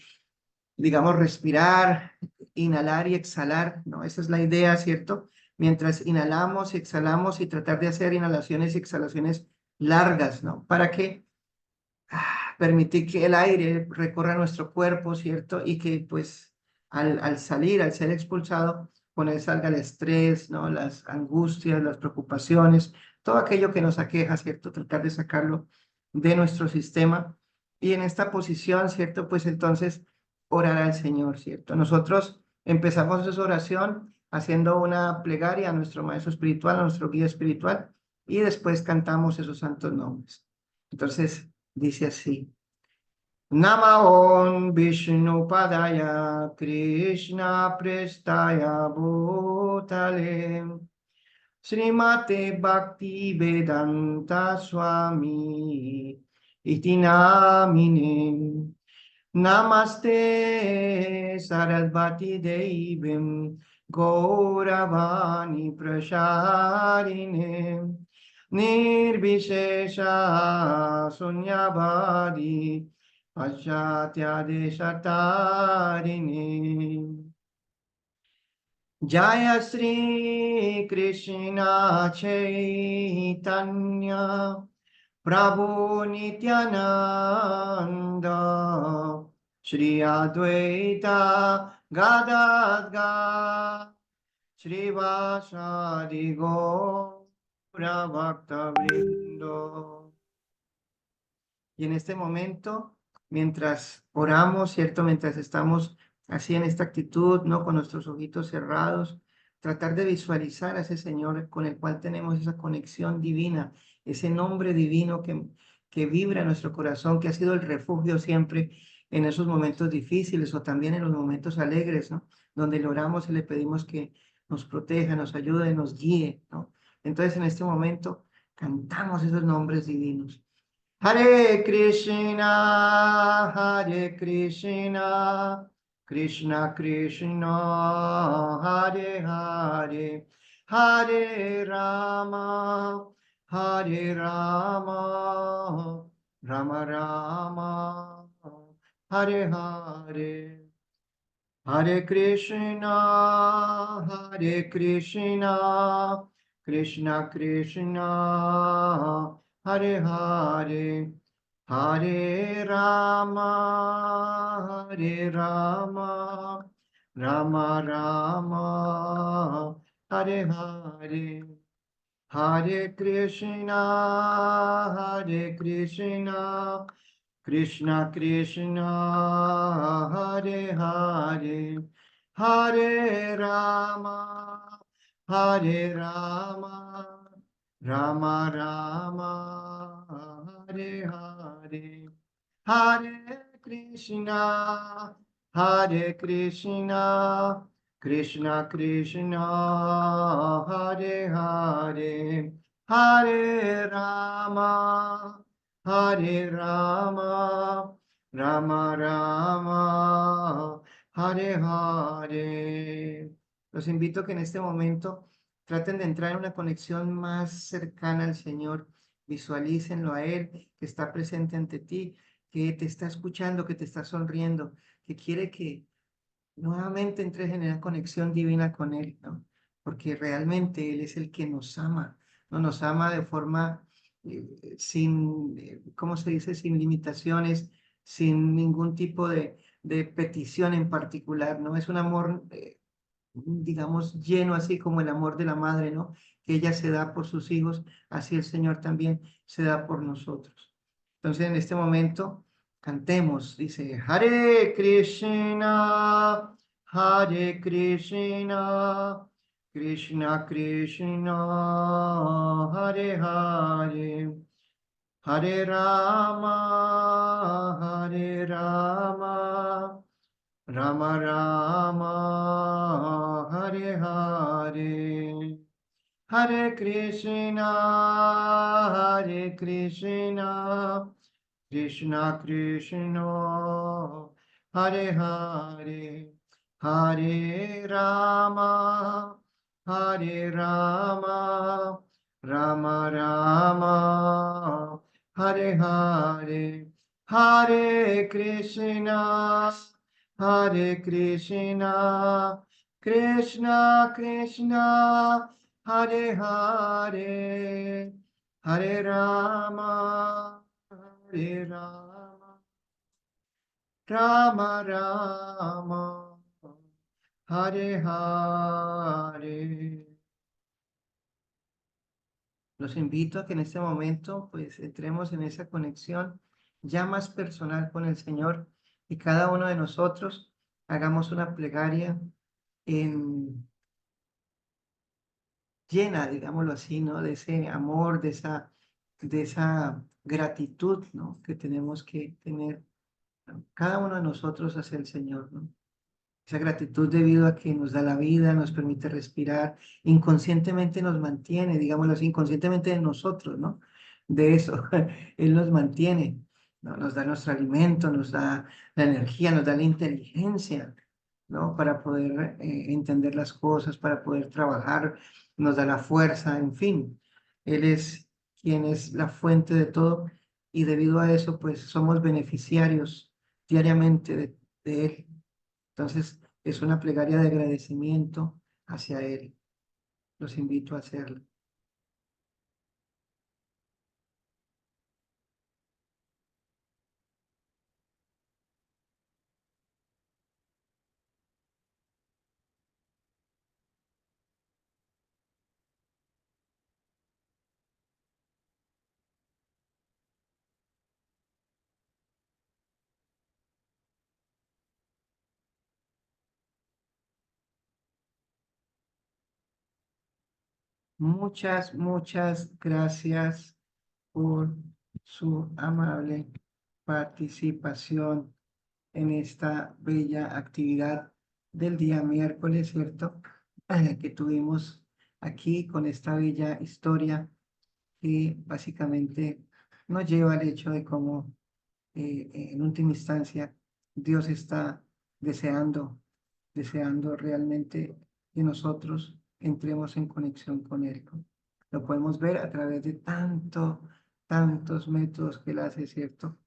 digamos, respirar, inhalar y exhalar, ¿no? Esa es la idea, ¿cierto? Mientras inhalamos, exhalamos y tratar de hacer inhalaciones y exhalaciones largas, ¿no? Para que permitir que el aire recorra nuestro cuerpo, ¿cierto? Y que pues al salir, al ser expulsado, con él salga el estrés, ¿no? Las angustias, las preocupaciones, todo aquello que nos aqueja, ¿cierto? Tratar de sacarlo de nuestro sistema. Y en esta posición, ¿cierto? Pues entonces orar al Señor, ¿cierto? Nosotros empezamos esa oración haciendo una plegaria a nuestro maestro espiritual, a nuestro guía espiritual, y después cantamos esos santos nombres. Entonces, dice así. Namaon Vishnu Padaya Krishna Prestaya Bhutale Srimate Bhakti Vedanta Swami Iti Namine Namaste Sarasvati Devim Gauravani Prasharine Nirvishesha Sunyavadi Paschatya Deshatarine Jaya Sri Krishna Chaitanya Prabhu Nityananda Shri Advaita Gadadga Shri Vasadi Gaura Bhakta Vrindo. Y en este momento, mientras oramos, ¿cierto? Mientras estamos así en esta actitud, ¿no? Con nuestros ojitos cerrados, tratar de visualizar a ese Señor con el cual tenemos esa conexión divina, ese nombre divino que vibra en nuestro corazón, que ha sido el refugio siempre en esos momentos difíciles o también en los momentos alegres, ¿no? Donde le oramos y le pedimos que nos proteja, nos ayude, nos guíe, ¿no? Entonces, en este momento, cantamos esos nombres divinos. Hare Krishna, Krishna Krishna, Hare Hare, Hare Rama, Hare Rama, Rama Rama, Hare Hare. Hare Krishna, Krishna Krishna, Hare Hare, Hare Rama, Hare Rama, Rama Rama, Hare Hare. Hare Krishna, Krishna Krishna, Hare Hare, Hare Rama, Hare Rama, Rama Rama, Hare Hare, Hare Krishna, Krishna Krishna, Hare Hare, Hare Rama, Hare Rama, Rama Rama, Hare Hare. Los invito a que en este momento traten de entrar en una conexión más cercana al Señor. Visualícenlo a Él, que está presente ante ti, que te está escuchando, que te está sonriendo, que quiere que nuevamente entres en una conexión divina con Él, ¿no? Porque realmente Él es el que nos ama, ¿no? Nos ama de forma sin, ¿cómo se dice? Sin limitaciones, sin ningún tipo de petición en particular, ¿no? Es un amor, digamos, lleno así como el amor de la madre, ¿no? Que ella se da por sus hijos, así el Señor también se da por nosotros. Entonces, en este momento, cantemos, dice, Hare Krishna, Hare Krishna, Krishna Krishna, Hare Hare, Hare Rama, Hare Rama, Rama Rama, Hare Hare, Hare Krishna, Hare Krishna, Krishna Krishna, Hare Hare, Hare Rama, Hare Rama, Rama Rama, Hare Hare, Hare Krishna, Hare Krishna, Krishna Krishna, Hare Hare, Hare Rama, Hare Rama, Rama Rama, Hare Hare. Los invito a que en este momento pues entremos en esa conexión ya más personal con el Señor y cada uno de nosotros hagamos una plegaria llena, digámoslo así, ¿no? De ese amor, de esa gratitud, ¿no? Que tenemos que tener, ¿no? Cada uno de nosotros hacia el Señor, ¿no? Esa gratitud debido a que nos da la vida, nos permite respirar, inconscientemente nos mantiene, digámoslo así, inconscientemente de nosotros, ¿no? De eso, Él nos mantiene, ¿no? Nos da nuestro alimento, nos da la energía, nos da la inteligencia, ¿no? Para poder entender las cosas, para poder trabajar, nos da la fuerza, en fin. Él es quien es la fuente de todo y debido a eso, pues somos beneficiarios diariamente de Él. Entonces, es una plegaria de agradecimiento hacia Él. Los invito a hacerlo. Muchas, muchas gracias por su amable participación en esta bella actividad del día miércoles, ¿cierto? Que tuvimos aquí con esta bella historia que básicamente nos lleva al hecho de cómo en última instancia Dios está deseando, deseando realmente que nosotros entremos en conexión con Él, ¿no? Lo podemos ver a través de tantos métodos que Él hace, ¿cierto?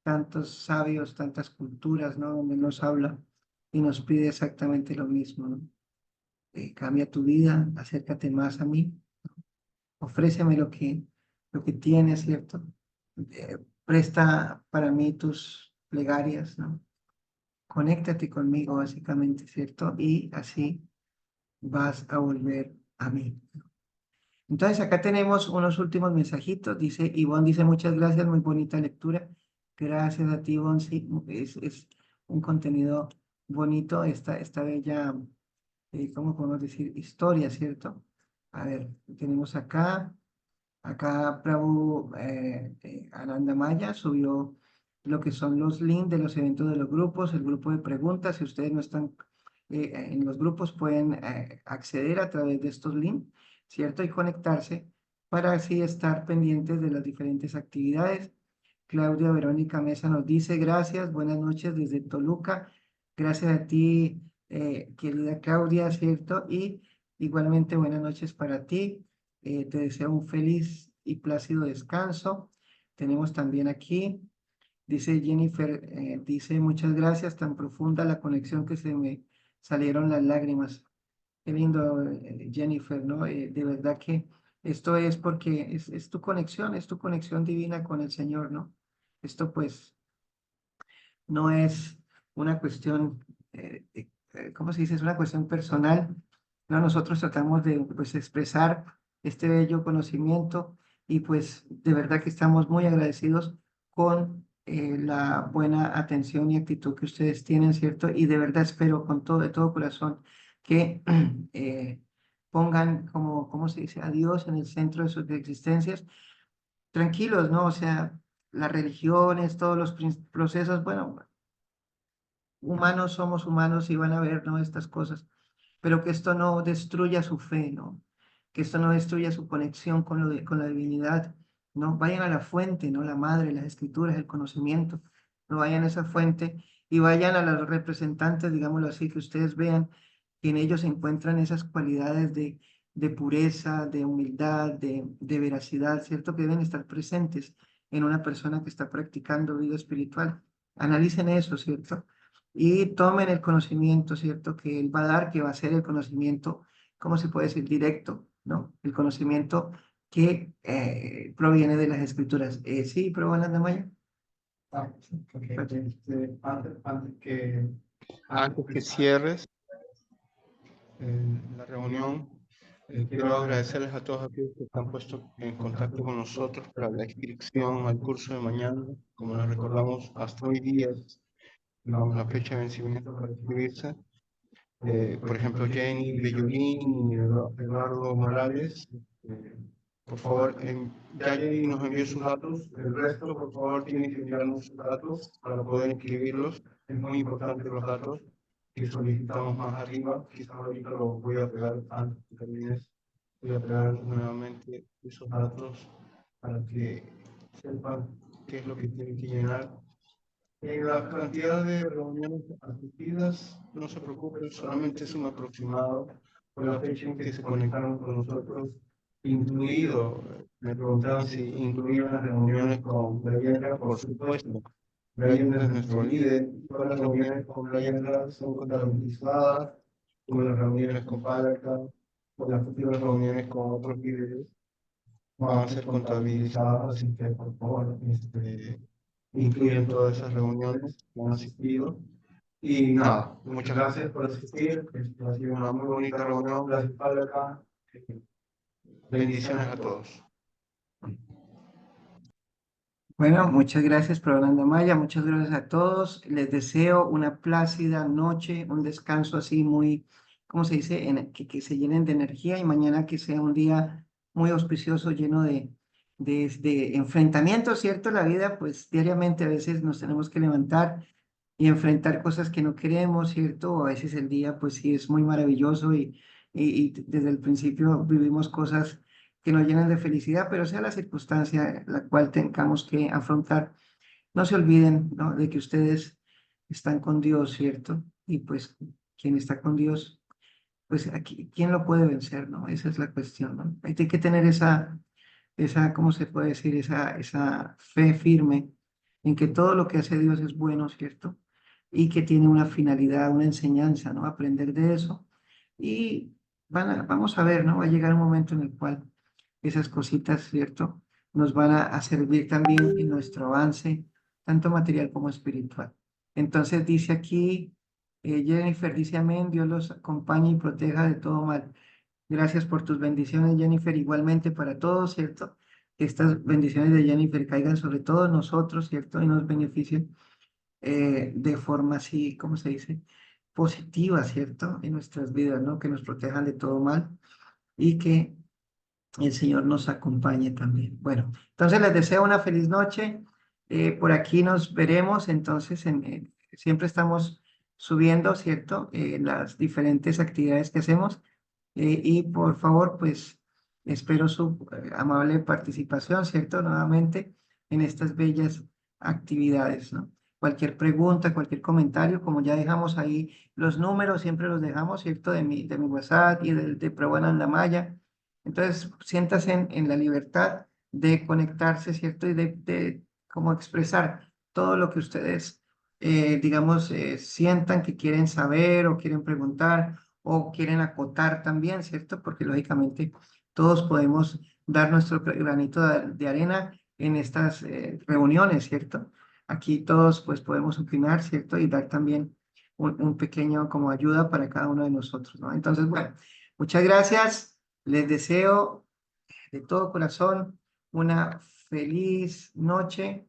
Tantos sabios, tantas culturas, ¿no? Donde nos habla y nos pide exactamente lo mismo, ¿no? Cambia tu vida, acércate más a mí, ofréceme lo que tienes, ¿cierto? Presta para mí tus plegarias, ¿no? Conéctate conmigo, básicamente, ¿cierto? Y así vas a volver a mí. Entonces, acá tenemos unos últimos mensajitos. Dice, Ivonne dice, muchas gracias, muy bonita lectura. Gracias a ti, Ivonne. Sí, es un contenido bonito, esta bella, ¿cómo podemos decir? Historia, ¿cierto? A ver, tenemos acá Prabhu Ananda Maya subió lo que son los links de los eventos de los grupos, el grupo de preguntas. Si ustedes no están en los grupos, pueden acceder a través de estos links, ¿cierto? Y conectarse para así estar pendientes de las diferentes actividades. Claudia Verónica Mesa nos dice, gracias, buenas noches desde Toluca. Gracias a ti, querida Claudia, ¿cierto? Y igualmente buenas noches para ti. Te deseo un feliz y plácido descanso. Tenemos también aquí, dice Jennifer, dice muchas gracias, tan profunda la conexión que se me salieron las lágrimas. Qué lindo, Jennifer, ¿no? De verdad que esto es porque es tu conexión divina con el Señor, ¿no? Esto pues no es una cuestión, ¿cómo se dice? Es una cuestión personal. ¿No? Nosotros tratamos de pues, expresar este bello conocimiento y pues de verdad que estamos muy agradecidos con la buena atención y actitud que ustedes tienen, ¿cierto? Y de verdad espero con todo, de todo corazón que pongan como, ¿cómo se dice? A Dios en el centro de sus existencias, tranquilos, ¿no? O sea, las religiones, todos los procesos, bueno, humanos somos humanos y van a ver, ¿no? Estas cosas, pero que esto no destruya su fe, ¿no? Que esto no destruya su conexión con, con la divinidad, ¿no? Vayan a la fuente, ¿no? La madre, las escrituras, el conocimiento, no vayan a esa fuente y vayan a los representantes, digámoslo así, que ustedes vean que en ellos se encuentran esas cualidades de pureza, de humildad, de veracidad, ¿cierto? Que deben estar presentes en una persona que está practicando vida espiritual. Analicen eso, ¿cierto? Y tomen el conocimiento, ¿cierto? Que Él va a dar, que va a ser el conocimiento, ¿cómo se puede decir? Directo, ¿no? El conocimiento que proviene de las escrituras. Sí, pero bueno, Maya. Antes que cierres la reunión, quiero agradecerles a todos aquellos que se han puesto en contacto con nosotros para la inscripción al curso de mañana. Como les recordamos, hasta hoy día la fecha de vencimiento para inscribirse. Por ejemplo, Jenny Bellolín y Eduardo Morales. Por favor, ya Jenny nos envió sus datos. El resto, por favor, tienen que enviarnos sus datos para poder inscribirlos. Es muy importante los datos que solicitamos más arriba. Quizás ahorita lo voy a pegar antes que termines. Voy a pegar nuevamente esos datos para que sepan qué es lo que tienen que llenar. La cantidad de reuniones asistidas, no se preocupen, solamente es un aproximado por la fecha en que se conectaron con nosotros, incluido, me preguntaban si incluían las reuniones con Brayendra, por supuesto. Brayendra es nuestro líder, todas las reuniones con Brayendra son contabilizadas, como las reuniones con Palaka, o las futuras reuniones con otros líderes van a ser contabilizadas, así que por favor, incluyen todas esas reuniones que han asistido. Y nada, muchas gracias por asistir. Ha sido una muy bonita reunión. Gracias, Padre, acá. Bendiciones a todos. Bueno, muchas gracias, Fernando Maya. Muchas gracias a todos. Les deseo una plácida noche, un descanso así muy, ¿cómo se dice? Que se llenen de energía y mañana que sea un día muy auspicioso, lleno de enfrentamientos, ¿cierto? La vida, pues diariamente a veces nos tenemos que levantar y enfrentar cosas que no queremos, ¿cierto? O a veces el día, pues sí, es muy maravilloso y desde el principio vivimos cosas que nos llenan de felicidad, pero sea la circunstancia la cual tengamos que afrontar, no se olviden, ¿no? De que ustedes están con Dios, ¿cierto? Y pues quien está con Dios, pues aquí, ¿quién lo puede vencer, no? Esa es la cuestión, ¿no? Hay que tener ¿cómo se puede decir? Esa fe firme en que todo lo que hace Dios es bueno, ¿cierto? Y que tiene una finalidad, una enseñanza, ¿no? Aprender de eso. Y vamos a ver, ¿no? Va a llegar un momento en el cual esas cositas, ¿cierto? Nos van a servir también en nuestro avance, tanto material como espiritual. Entonces dice aquí, Jennifer dice amén, Dios los acompañe y proteja de todo mal. Gracias por tus bendiciones, Jennifer, igualmente para todos, ¿cierto? Que estas bendiciones de Jennifer caigan sobre todos nosotros, ¿cierto? Y nos beneficien de forma así, ¿cómo se dice? Positiva, ¿cierto? En nuestras vidas, ¿no? Que nos protejan de todo mal y que el Señor nos acompañe también. Bueno, entonces les deseo una feliz noche. Por aquí nos veremos, entonces siempre estamos subiendo, ¿cierto? Las diferentes actividades que hacemos. Y por favor, pues espero su amable participación, ¿cierto? Nuevamente en estas bellas actividades, ¿no? Cualquier pregunta, cualquier comentario, como ya dejamos ahí los números, siempre los dejamos, ¿cierto? De mi WhatsApp y del de Prueba Maya. Entonces, siéntase en la libertad de conectarse, ¿cierto? Y de como expresar todo lo que ustedes, digamos, sientan que quieren saber o quieren preguntar o quieren acotar también, ¿cierto? Porque lógicamente todos podemos dar nuestro granito de arena en estas reuniones, ¿cierto? aquí todos pues podemos opinar, ¿cierto? Y dar también un pequeño como ayuda para cada uno de nosotros, ¿no? Entonces, bueno, muchas gracias. Les deseo de todo corazón una feliz noche.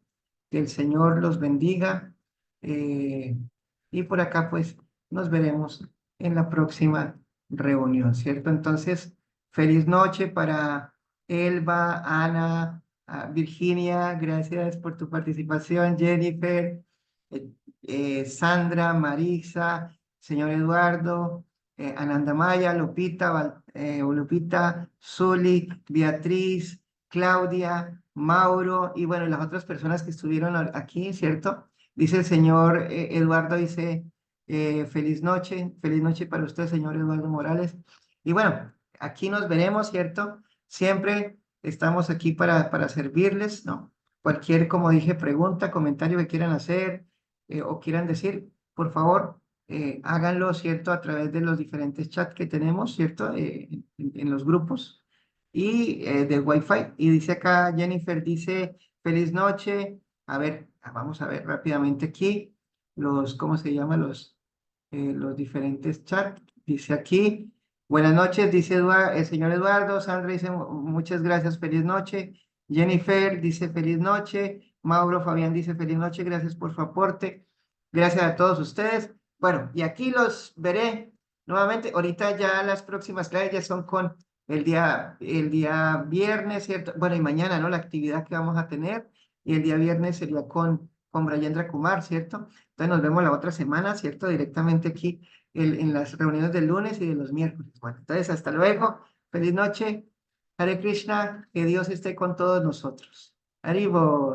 Que el Señor los bendiga. Y por acá, pues, nos veremos en la próxima reunión, ¿cierto? Entonces, feliz noche para Elba, Ana, Virginia, gracias por tu participación, Jennifer, Sandra, Marisa, señor Eduardo, Ananda Maya, Lupita, Zuli, Beatriz, Claudia, Mauro y bueno, las otras personas que estuvieron aquí, ¿cierto? Dice el señor Eduardo, dice, feliz noche para usted, señor Eduardo Morales. Y bueno, aquí nos veremos, ¿cierto? Siempre estamos aquí para servirles, ¿no? Cualquier, como dije, pregunta, comentario que quieran hacer o quieran decir, por favor, háganlo, ¿cierto? A través de los diferentes chats que tenemos, ¿cierto? En los grupos y del Wi-Fi. Y dice acá, Jennifer dice, feliz noche. A ver, vamos a ver rápidamente aquí ¿cómo se llama? Los diferentes chats. Dice aquí, buenas noches, dice el señor Eduardo. Sandra dice, muchas gracias, feliz noche. Jennifer dice, feliz noche. Mauro Fabián dice, feliz noche, gracias por su aporte. Gracias a todos ustedes. Bueno, y aquí los veré nuevamente. Ahorita ya las próximas clases ya son con el día viernes, ¿cierto? Bueno, y mañana, ¿no? La actividad que vamos a tener. Y el día viernes sería con Brayendra Kumar, ¿cierto? Entonces nos vemos la otra semana, ¿cierto? Directamente aquí en las reuniones del lunes y de los miércoles. Bueno, entonces hasta luego. Feliz noche. Hare Krishna. Que Dios esté con todos nosotros. Haribo.